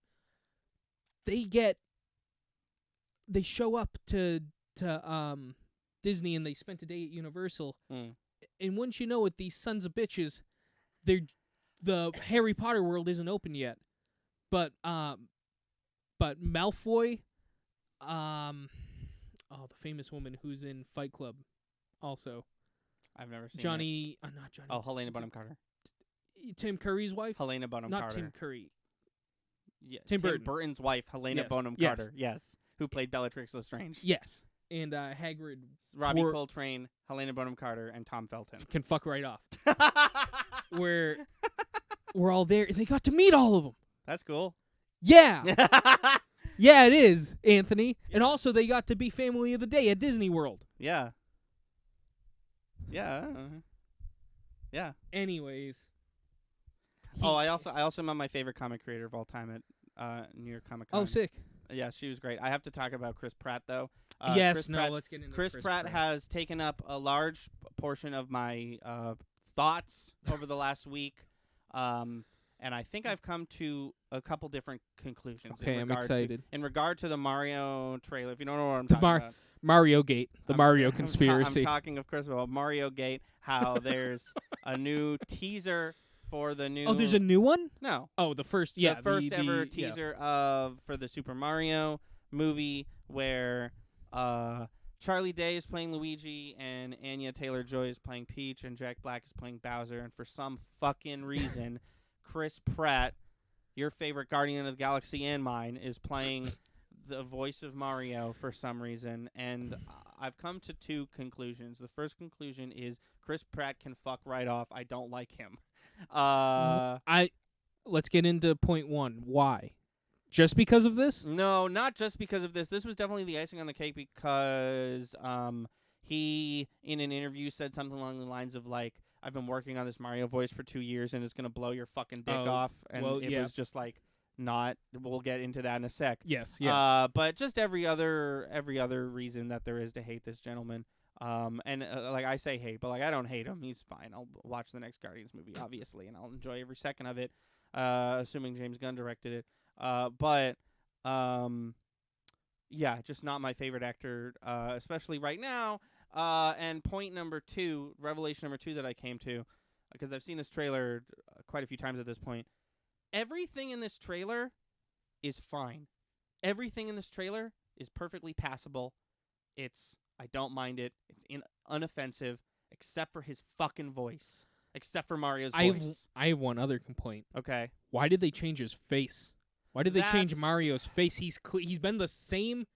They show up to Disney and they spent a day at Universal. And once you know it, these sons of bitches, the Harry Potter world isn't open yet. But Malfoy, the famous woman who's in Fight Club, also. I've never seen Johnny, not Johnny. Oh, Helena Bonham Carter. Tim Curry's wife? Helena Bonham Not Carter. Tim Curry. Yeah, Tim Burton. Burton's wife, Helena Bonham Carter. Yes. Who played Bellatrix Lestrange. Yes. And Hagrid. Robbie Coltrane, Helena Bonham Carter, and Tom Felton. Can fuck right off. We're all there, and they got to meet all of them. That's cool. Yeah. Yeah, it is, Anthony. Yeah. And also, they got to be Family of the Day at Disney World. Yeah. Yeah. Yeah. Anyways. I also met my favorite comic creator of all time at New York Comic Con. Oh, sick. Yeah, she was great. I have to talk about Chris Pratt, though. Let's get into Chris Pratt has taken up a large portion of my thoughts over the last week, and I think I've come to a couple different conclusions. Okay, I'm excited. In regard to the Mario trailer, if you don't know what I'm talking about. Mario Gate, Mario conspiracy. I'm talking, of course, about Mario Gate, how there's a new teaser for the new... Oh, there's a new one? No. Oh, the first, yeah. The first ever teaser for the Super Mario movie where Charlie Day is playing Luigi and Anya Taylor-Joy is playing Peach and Jack Black is playing Bowser. And for some fucking reason, Chris Pratt, your favorite Guardian of the Galaxy and mine, is playing the voice of Mario for some reason. And I've come to two conclusions. The first conclusion is Chris Pratt can fuck right off. I don't like him. Let's get into point one. Why? Just because of this? No, not just because of this. This was definitely the icing on the cake because he, in an interview, said something along the lines of, like, I've been working on this Mario voice for 2 years and it's going to blow your fucking dick off. And it was just, like, not. We'll get into that in a sec. Yes. But just every other reason that there is to hate this gentleman. Like I say hate, but like I don't hate him. He's fine. I'll watch the next Guardians movie, obviously, and I'll enjoy every second of it, assuming James Gunn directed it. But yeah, just not my favorite actor, especially right now. And point number 2, revelation number 2 that I came to, because I've seen this trailer quite a few times at this point. Everything in this trailer is fine. Everything in this trailer is perfectly passable. I don't mind it. It's unoffensive, except for his fucking voice. Except for Mario's voice. I have one other complaint. Okay. Why did they change his face? Why did they change Mario's face? He's been the same.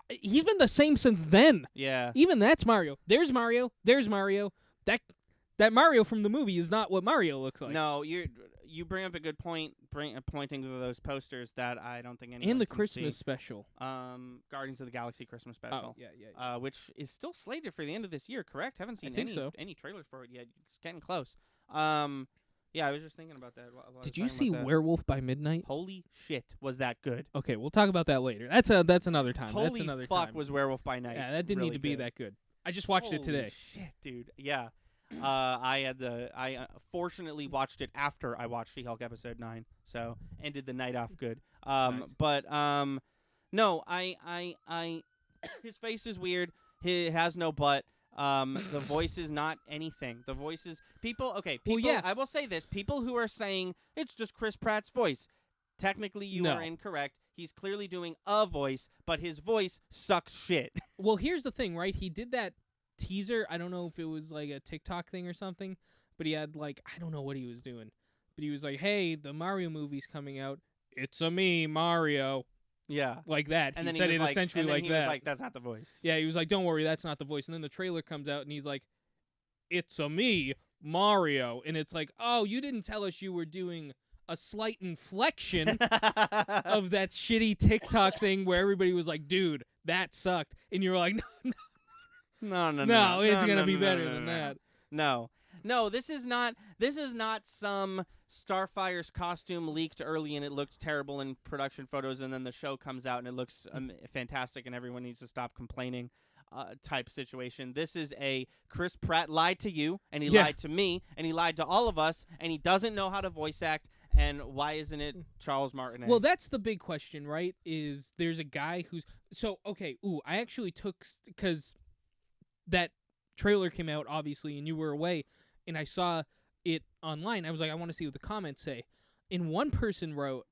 He's been the same since then. Yeah. Even that's Mario. There's Mario. There's Mario. That Mario from the movie is not what Mario looks like. No, you bring up a good point, pointing to those posters that I don't think anyone and the can Christmas see. Special. Guardians of the Galaxy Christmas Special. Oh, yeah. Which is still slated for the end of this year, correct? Haven't seen any trailers for it yet. It's getting close. Yeah, I was just thinking about that. Did you see Werewolf by Midnight? Holy shit, was that good? Okay, we'll talk about that later. That's another time. Holy that's another fuck time. was Werewolf by Night. Yeah, that didn't really need to be good. that good. I just watched Holy it today. Shit, dude. Yeah. I fortunately watched it after I watched She-Hulk episode 9, so ended the night off good. Nice. But no, I his face is weird. He has no butt. The voice is not anything. The voice is people. Well, yeah. I will say this: people who are saying it's just Chris Pratt's voice, technically you are incorrect. He's clearly doing a voice, but his voice sucks shit. Well, here's the thing, right? He did that teaser. I don't know if it was like a TikTok thing or something, but he had like, I don't know what he was doing, but he was like, hey, the Mario movie's coming out. It's a me, Mario. Yeah. Like that. And he then said he was it essentially and then like he that. was like, that's not the voice. Yeah, he was like, don't worry, that's not the voice. And then the trailer comes out and he's like, it's a me, Mario. And it's like, oh, you didn't tell us you were doing a slight inflection of that shitty TikTok thing where everybody was like, dude, that sucked. And you're like, no, it's going to be better than that. No, this is not some Starfire's costume leaked early and it looked terrible in production photos, and then the show comes out and it looks fantastic and everyone needs to stop complaining type situation. This is a Chris Pratt lied to you, and he lied to me, and he lied to all of us, and he doesn't know how to voice act. And why isn't it Charles Martinet? Well, that's the big question, right? Is there's a guy who's I actually took, because that trailer came out obviously and you were away, and I saw it online. I was like, I want to see what the comments say. And one person wrote,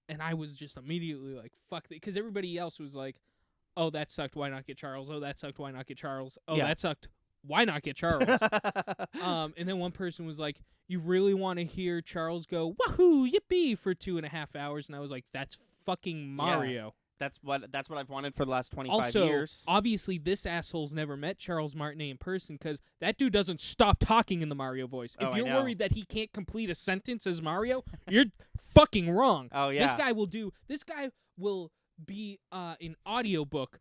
and I was just immediately like, fuck it, because everybody else was like, oh, that sucked, why not get Charles? Oh, that sucked, why not get Charles? Oh, that sucked, why not get Charles? And then one person was like, you really want to hear Charles go, wahoo, yippee, for 2.5 hours? And I was like, that's fucking Mario. Yeah. That's what I've wanted for the last 25 years. Also, obviously, this asshole's never met Charles Martinet in person because that dude doesn't stop talking in the Mario voice. If you're worried that he can't complete a sentence as Mario, you're fucking wrong. Oh, yeah. This guy will be an audiobook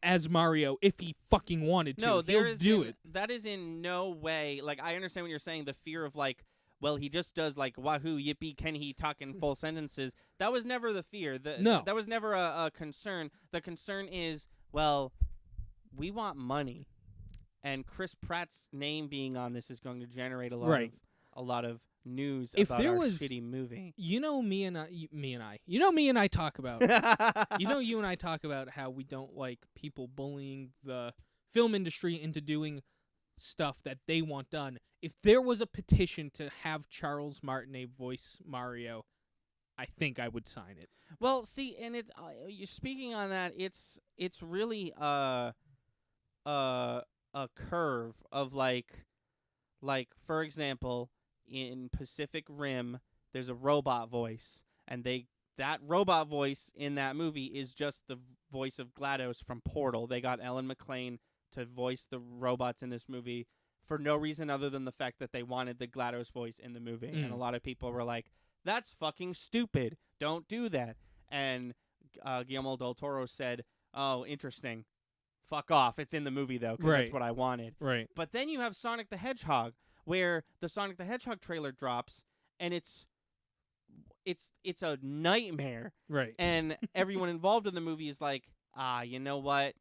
as Mario if he fucking wanted to. No, he'll do it. That is in no way, like, I understand what you're saying, the fear of, like, well, he just does, like, wahoo, yippee, can he talk in full sentences? That was never the fear. No. That was never a concern. The concern is, well, we want money. And Chris Pratt's name being on this is going to generate a lot of news if about there our was, shitty movie. You know me and I talk about you and I talk about how we don't like people bullying the film industry into doing stuff that they want done. If there was a petition to have Charles Martinet voice Mario, I think I would sign it. Well, see, and you're speaking on that, it's really a curve of like for example, in Pacific Rim, there's a robot voice, and that robot voice in that movie is just the voice of GLaDOS from Portal. They got Ellen McLean to voice the robots in this movie for no reason other than the fact that they wanted the GLaDOS voice in the movie. And a lot of people were like, that's fucking stupid. Don't do that. And Guillermo del Toro said, oh, interesting. Fuck off. It's in the movie, though, because that's what I wanted. Right. But then you have Sonic the Hedgehog, where the Sonic the Hedgehog trailer drops, and it's a nightmare. Right. And everyone involved in the movie is like, you know what?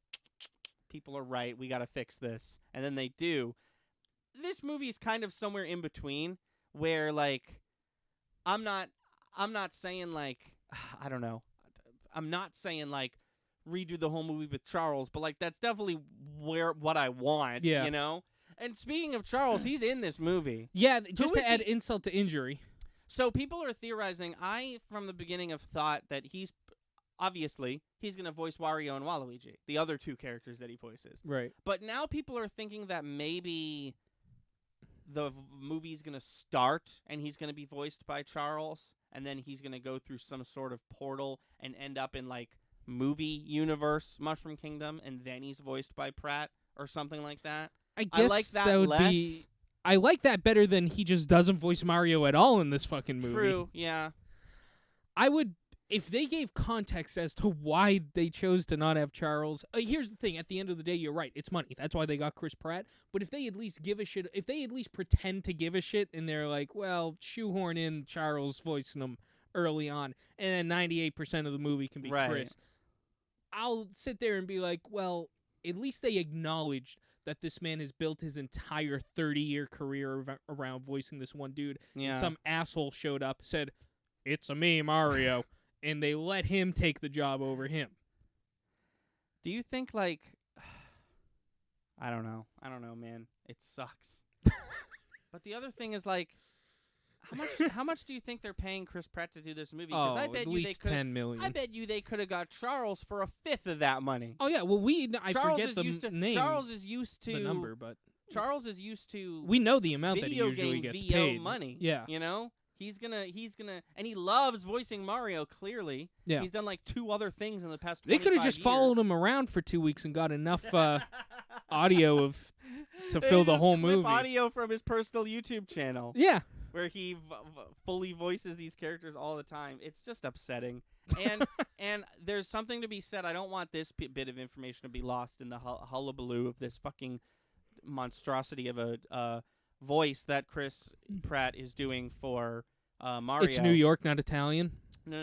People are right. We got to fix this. And then they do. This movie is kind of somewhere in between, where, like, I'm not saying, like, I don't know. I'm not saying, like, redo the whole movie with Charles, but like that's definitely what I want. Yeah. You know. And speaking of Charles, he's in this movie. Yeah, just to add insult to injury. So people are theorizing. I, from the beginning, have thought that he's going to voice Wario and Waluigi, the other two characters that he voices. Right. But now people are thinking that maybe the movie's going to start and he's going to be voiced by Charles, and then he's going to go through some sort of portal and end up in like movie universe Mushroom Kingdom, and then he's voiced by Pratt or something like that. I guess like that would less. be. I like that better than he just doesn't voice Mario at all in this fucking movie. True, yeah. I would, if they gave context as to why they chose to not have Charles. Here's the thing: at the end of the day, you're right. It's money. That's why they got Chris Pratt. But if they at least give a shit, if they at least pretend to give a shit, and they're like, well, shoehorn in Charles voicing him early on, and then 98% of the movie can be Chris. I'll sit there and be like, well, at least they acknowledged that this man has built his entire 30-year career around voicing this one dude. Yeah. And some asshole showed up, said, "It's a me, Mario," and they let him take the job over him. Do you think, like... I don't know, man. It sucks. But the other thing is, like, how much do you think they're paying Chris Pratt to do this movie? Oh, I bet at least $10 million. I bet you they could have got Charles for a fifth of that money. Oh yeah, well I Charles forget the name. Charles is used to the number, but Charles is used to. We know the amount that he video usually game gets VO paid. money. Yeah, you know he's gonna, and he loves voicing Mario. Clearly, yeah. He's done like 2 other things in the past. They could have just years. followed him around for 2 weeks and got enough audio to fill the whole movie. Audio from his personal YouTube channel. Yeah. Where he fully voices these characters all the time. It's just upsetting. And there's something to be said. I don't want this bit of information to be lost in the hullabaloo of this fucking monstrosity of a voice that Chris Pratt is doing for Mario. It's New York, not Italian. No.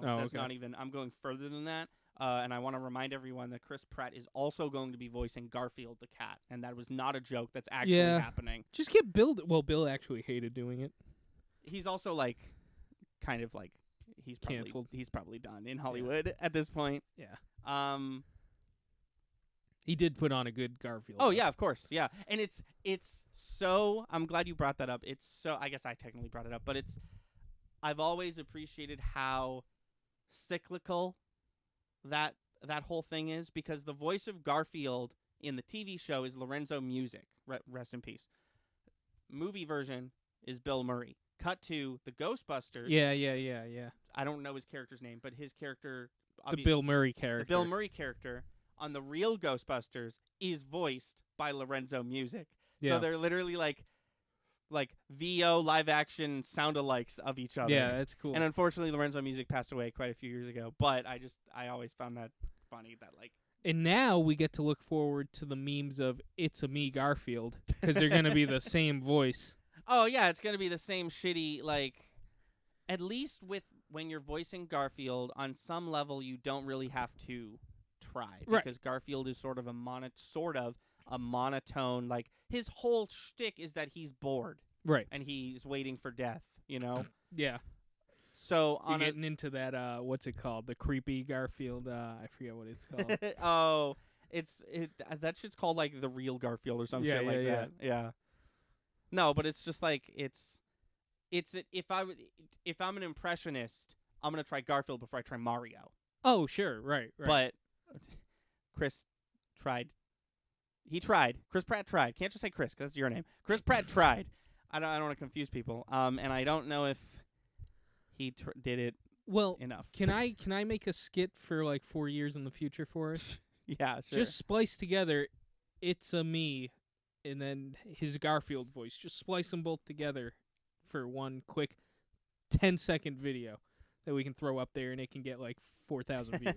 Oh, That's okay. not even. I'm going further than that. And I want to remind everyone that Chris Pratt is also going to be voicing Garfield the cat, and that was not a joke. That's actually happening. Just get Bill. Well, Bill actually hated doing it. He's also like, kind of like, he's probably canceled. He's probably done in Hollywood at this point. Yeah. He did put on a good Garfield. Oh yeah, of course, yeah. And it's so. I'm glad you brought that up. It's so. I guess I technically brought it up, but I've always appreciated how cyclical that whole thing is, because the voice of Garfield in the TV show is Lorenzo Music. Rest in peace. Movie version is Bill Murray. Cut to the Ghostbusters. Yeah. I don't know his character's name, but his character, The Bill Murray character. The Bill Murray character on the real Ghostbusters is voiced by Lorenzo Music. Yeah. So they're literally like VO live action sound-alikes of each other. Yeah, that's cool. And unfortunately, Lorenzo Music passed away quite a few years ago. But I always found that funny that like. And now we get to look forward to the memes of "It's a me, Garfield," because they're gonna be the same voice. Oh yeah, it's gonna be the same shitty like. At least with when you're voicing Garfield, on some level, you don't really have to try, because Garfield is sort of a monotone. Like his whole shtick is that he's bored, right, and he's waiting for death. You know. Yeah. So you're getting into that. What's it called? The creepy Garfield. I forget what it's called. Oh, that shit's called like the real Garfield or some shit like that. Yeah. No, but it's just like it's if I'm an impressionist, I'm gonna try Garfield before I try Mario. Oh, sure, right. But Chris tried. He tried. Chris Pratt tried. Can't just say Chris, because that's your name. Chris Pratt tried. I don't want to confuse people. And I don't know if he did it enough. Can I make a skit for like 4 years in the future for us? Yeah, sure. Just splice together "It's a me" and then his Garfield voice. Just splice them both together for one quick 10-second video that we can throw up there, and it can get like 4,000 views.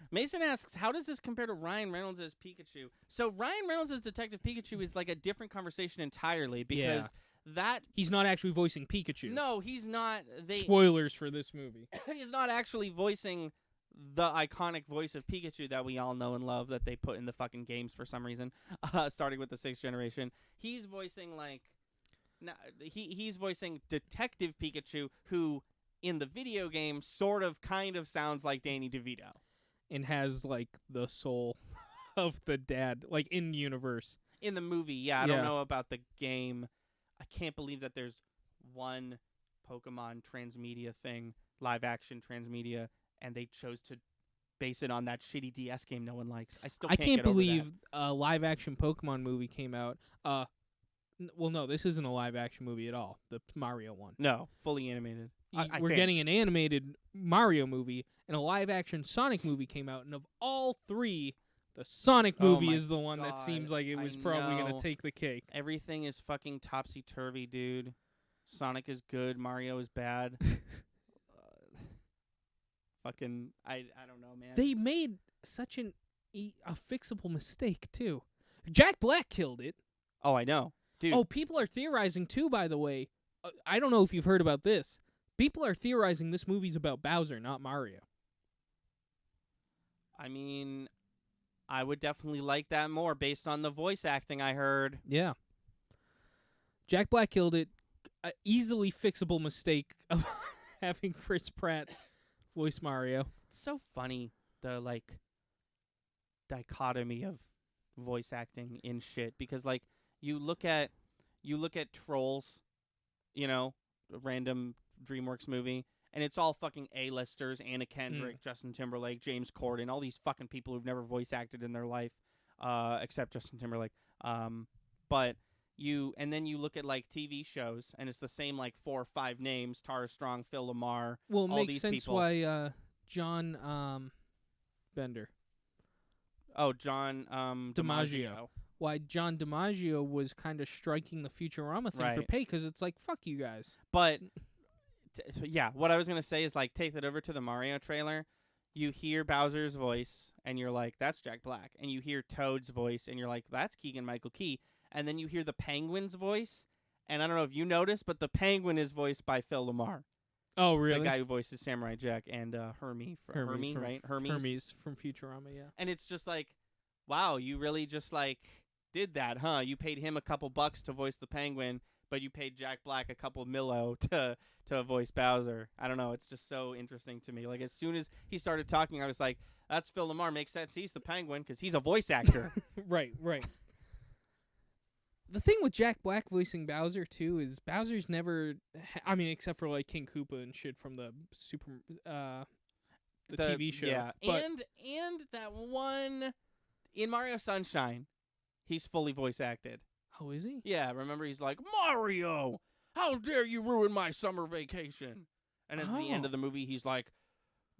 Mason asks, how does this compare to Ryan Reynolds as Pikachu? So Ryan Reynolds as Detective Pikachu is like a different conversation entirely, because he's not actually voicing Pikachu. No, he's not. Spoilers for this movie. He's not actually voicing the iconic voice of Pikachu that we all know and love that they put in the fucking games for some reason, starting with the 6th generation. He's voicing he's voicing Detective Pikachu, who in the video game sort of kind of sounds like Danny DeVito. and has like the soul of the dad, like in universe. In the movie, yeah. I don't know about the game. I can't believe that there's one Pokemon transmedia thing, live action transmedia, and they chose to base it on that shitty DS game no one likes. I can't get over believe that. a live action Pokemon movie came out. Well, no, this isn't a live action movie at all. The Mario one. No, fully animated. We're getting an animated Mario movie, and a live action Sonic movie came out, and of all three, the Sonic movie is the one that seems like it was probably going to take the cake. Everything is fucking topsy-turvy, dude. Sonic is good, Mario is bad. Fucking, I don't know, man. They made such a fixable mistake, too. Jack Black killed it. Oh, I know. Dude. Oh, people are theorizing, too, by the way. I don't know if you've heard about this. People are theorizing this movie's about Bowser, not Mario. I mean, I would definitely like that more based on the voice acting I heard. Yeah. Jack Black killed it. An easily fixable mistake of having Chris Pratt voice Mario. It's so funny, the, like, dichotomy of voice acting in shit. Because, like, you look at Trolls, you know, a random DreamWorks movie, and it's all fucking A-listers, Anna Kendrick, Justin Timberlake, James Corden, all these fucking people who've never voice acted in their life, except Justin Timberlake. And then you look at, like, TV shows, and it's the same, like, 4 or 5 names: Tara Strong, Phil Lamar. Well, it all makes these sense people. why John Bender. Oh, John DiMaggio. Why John DiMaggio was kind of striking the Futurama thing for pay, because it's like, fuck you guys. But, yeah, what I was going to say is, like, take that over to the Mario trailer. You hear Bowser's voice, and you're like, that's Jack Black. And you hear Toad's voice, and you're like, that's Keegan-Michael Key. And then you hear the Penguin's voice, and I don't know if you noticed, but the Penguin is voiced by Phil Lamar. Oh, really? The guy who voices Samurai Jack and Hermes from Futurama, yeah. And it's just like, wow, you really just, like, did that, huh? You paid him a couple bucks to voice the Penguin, but you paid Jack Black a couple millo to voice Bowser. I don't know. It's just so interesting to me. Like, as soon as he started talking, I was like, that's Phil Lamar. Makes sense. He's the Penguin because he's a voice actor. Right. The thing with Jack Black voicing Bowser, too, is Bowser's never... I mean, except for, like, King Koopa and shit from the the TV show. Yeah, and that one... In Mario Sunshine, he's fully voice acted. Oh, is he? Yeah, remember he's like, Mario, how dare you ruin my summer vacation? And at the end of the movie, he's like,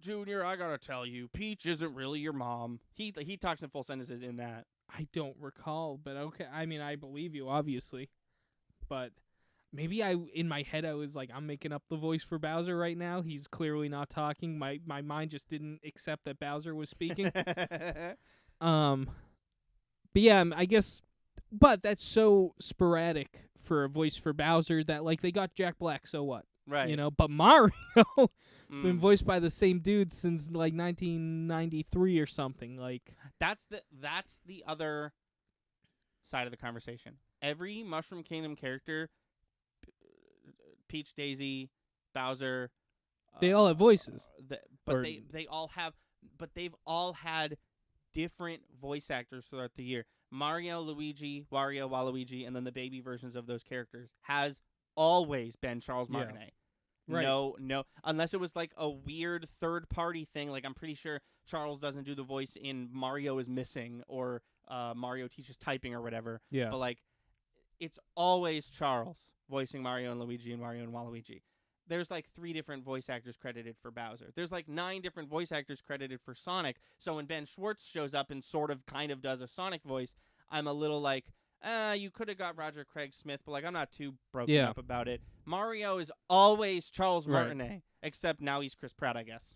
Junior, I gotta tell you, Peach isn't really your mom. He talks in full sentences in that. I don't recall, but okay. I mean, I believe you, obviously. But maybe in my head, I was like, I'm making up the voice for Bowser right now. He's clearly not talking. My mind just didn't accept that Bowser was speaking. But yeah, I guess, but that's so sporadic for a voice for Bowser that, like, they got Jack Black, so what? Right. You know, but Mario been voiced by the same dude since, like, 1993 or something. Like, that's the other side of the conversation. Every Mushroom Kingdom character, Peach, Daisy, Bowser, they all have voices. They've all had different voice actors throughout the year. Mario, Luigi, Wario, Waluigi, and then the baby versions of those characters has always been Charles Martinet. Right. No, unless it was like a weird third-party thing. Like, I'm pretty sure Charles doesn't do the voice in Mario is Missing or Mario Teaches Typing or whatever. Yeah. But, like, it's always Charles voicing Mario and Luigi and Wario and Waluigi. There's, like, 3 different voice actors credited for Bowser. There's, like, 9 different voice actors credited for Sonic. So when Ben Schwartz shows up and sort of kind of does a Sonic voice, I'm a little like, you could have got Roger Craig Smith, but, like, I'm not too broken up about it. Mario is always Charles Martinet, except now he's Chris Pratt, I guess.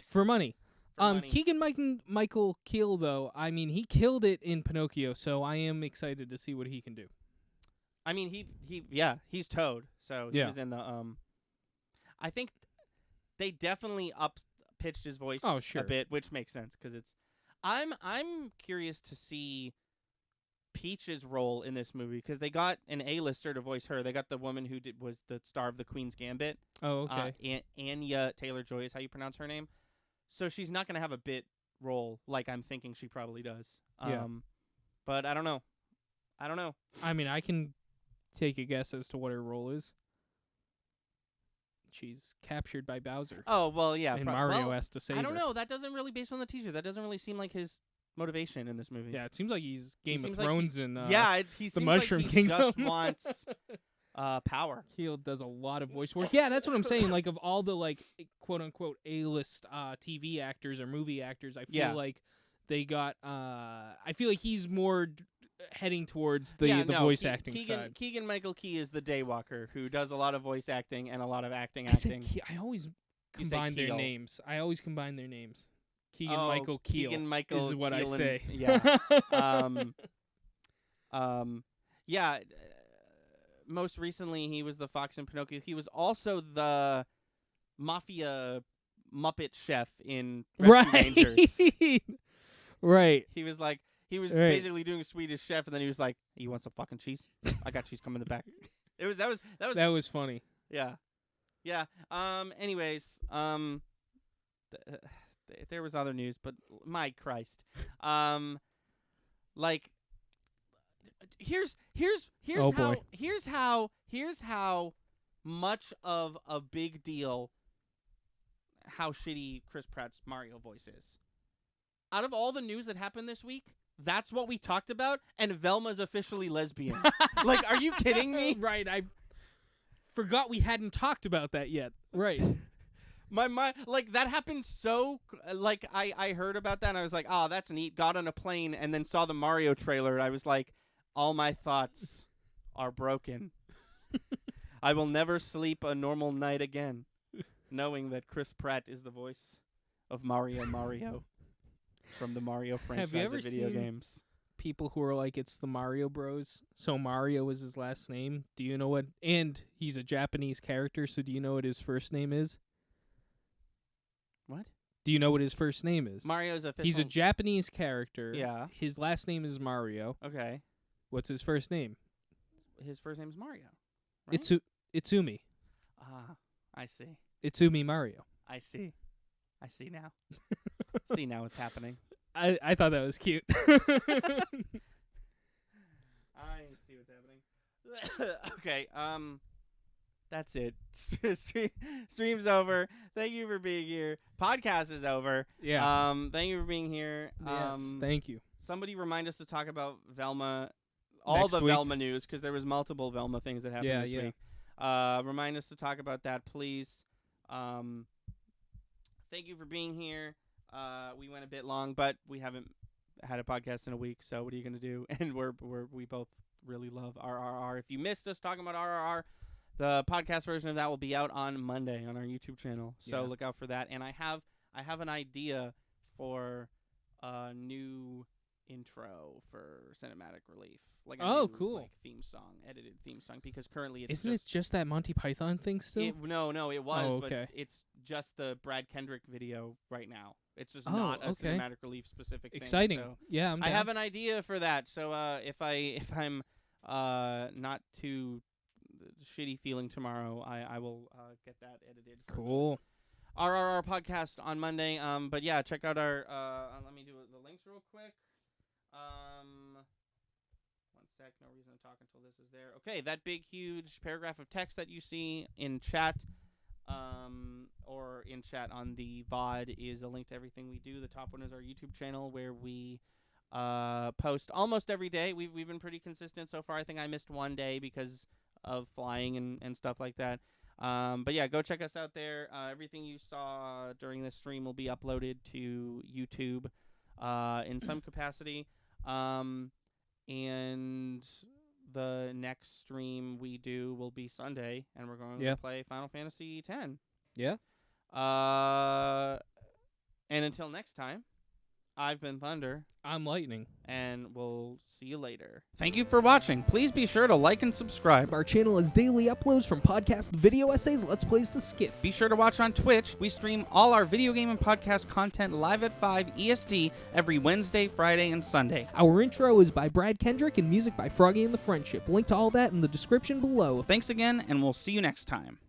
For money. Keegan-Michael Key, though, I mean, he killed it in Pinocchio, so I am excited to see what he can do. I mean, he's Toad, so he was in the, I think they definitely up-pitched his voice a bit, which makes sense, because it's, I'm curious to see Peach's role in this movie, because they got an A-lister to voice her. They got the woman who was the star of The Queen's Gambit. Oh, okay. Anya Taylor-Joy is how you pronounce her name. So she's not going to have a bit role like I'm thinking she probably does. Yeah. But I don't know. I mean, I can take a guess as to what her role is. She's captured by Bowser. Oh, well, yeah. And Mario has to save her. I don't know. That doesn't really, based on the teaser, that doesn't really seem like his motivation in this movie. Yeah, it seems like he's Game of seems like Thrones and he the seems Mushroom like he Kingdom. just wants power. He does a lot of voice work. Yeah, that's what I'm saying. Like, of all the, like, quote-unquote A-list TV actors or movie actors, I feel like they got... I feel like he's more heading towards the voice acting side. Keegan-Michael Key is the daywalker who does a lot of voice acting and a lot of acting. I always combine their names. Keegan-Michael Keel Keegan-Michael is what I Keelan, say. Yeah. Most recently, he was the fox in Pinocchio. He was also the mafia Muppet chef in Rescue Rangers. Right. He was basically doing a Swedish chef, and then he was like, "You want some fucking cheese? I got cheese coming in the back." That was funny. Yeah. Anyways, there was other news, but my Christ, here's how much of a big deal how shitty Chris Pratt's Mario voice is. Out of all the news that happened this week, that's what we talked about, and Velma's officially lesbian. Like, are you kidding me? Right, I forgot we hadn't talked about that yet. Right. My mind, like, that happened so, like, I heard about that, and I was like, oh, that's neat, got on a plane, and then saw the Mario trailer, and I was like, all my thoughts are broken. I will never sleep a normal night again, knowing that Chris Pratt is the voice of Mario from the Mario franchise of video games. People who are like, it's the Mario Bros, so Mario is his last name. Do you know what? And he's a Japanese character, so do you know what his first name is? What? Do you know what his first name is? Mario's official. He's a Japanese character. Yeah. His last name is Mario. Okay. What's his first name? His first name is Mario. Right? Itsumi. Ah, I see. Itsumi Mario. I see now. See now what's happening. I thought that was cute. I see what's happening. Okay, that's it. Stream's over. Thank you for being here. Podcast is over. Yeah. Thank you for being here. Yes, thank you. Somebody remind us to talk about Velma, all the Velma news, because there was multiple Velma things that happened this week. Remind us to talk about that, please. Thank you for being here. We went a bit long, but we haven't had a podcast in a week, so what are you gonna do? And we both really love RRR. If you missed us talking about RRR, the podcast version of that will be out on Monday on our YouTube channel. So look out for that. And I have an idea for a new intro for Cinematic Relief. Like a new, cool. Like edited theme song, because currently it's Isn't it just that Monty Python thing still? No, it was, okay. But it's just the Brad Kendrick video right now. It's just not a Cinematic Relief specific Exciting. thing. So yeah, I have an idea for that. So if I'm not too shitty feeling tomorrow, I will get that edited. Cool. RRR podcast on Monday. But yeah, check out our. Let me do the links real quick. One sec. No reason to talk until this is there. Okay, that big huge paragraph of text that you see in chat, or in chat on the VOD, is a link to everything we do. The top one is our YouTube channel, where we post almost every day. We've been pretty consistent so far. I think I missed one day because of flying and stuff like that. But yeah, go check us out there. Everything you saw during this stream will be uploaded to YouTube in some capacity. And the next stream we do will be Sunday, and we're going to play Final Fantasy X. Yeah. And until next time, I've been Thunder. I'm Lightning. And we'll see you later. Thank you for watching. Please be sure to like and subscribe. Our channel has daily uploads from podcast video essays, Let's Plays to skits. Be sure to watch on Twitch. We stream all our video game and podcast content live at 5 EST every Wednesday, Friday, and Sunday. Our intro is by Brad Kendrick and music by Froggy and the Friendship. Link to all that in the description below. Thanks again, and we'll see you next time.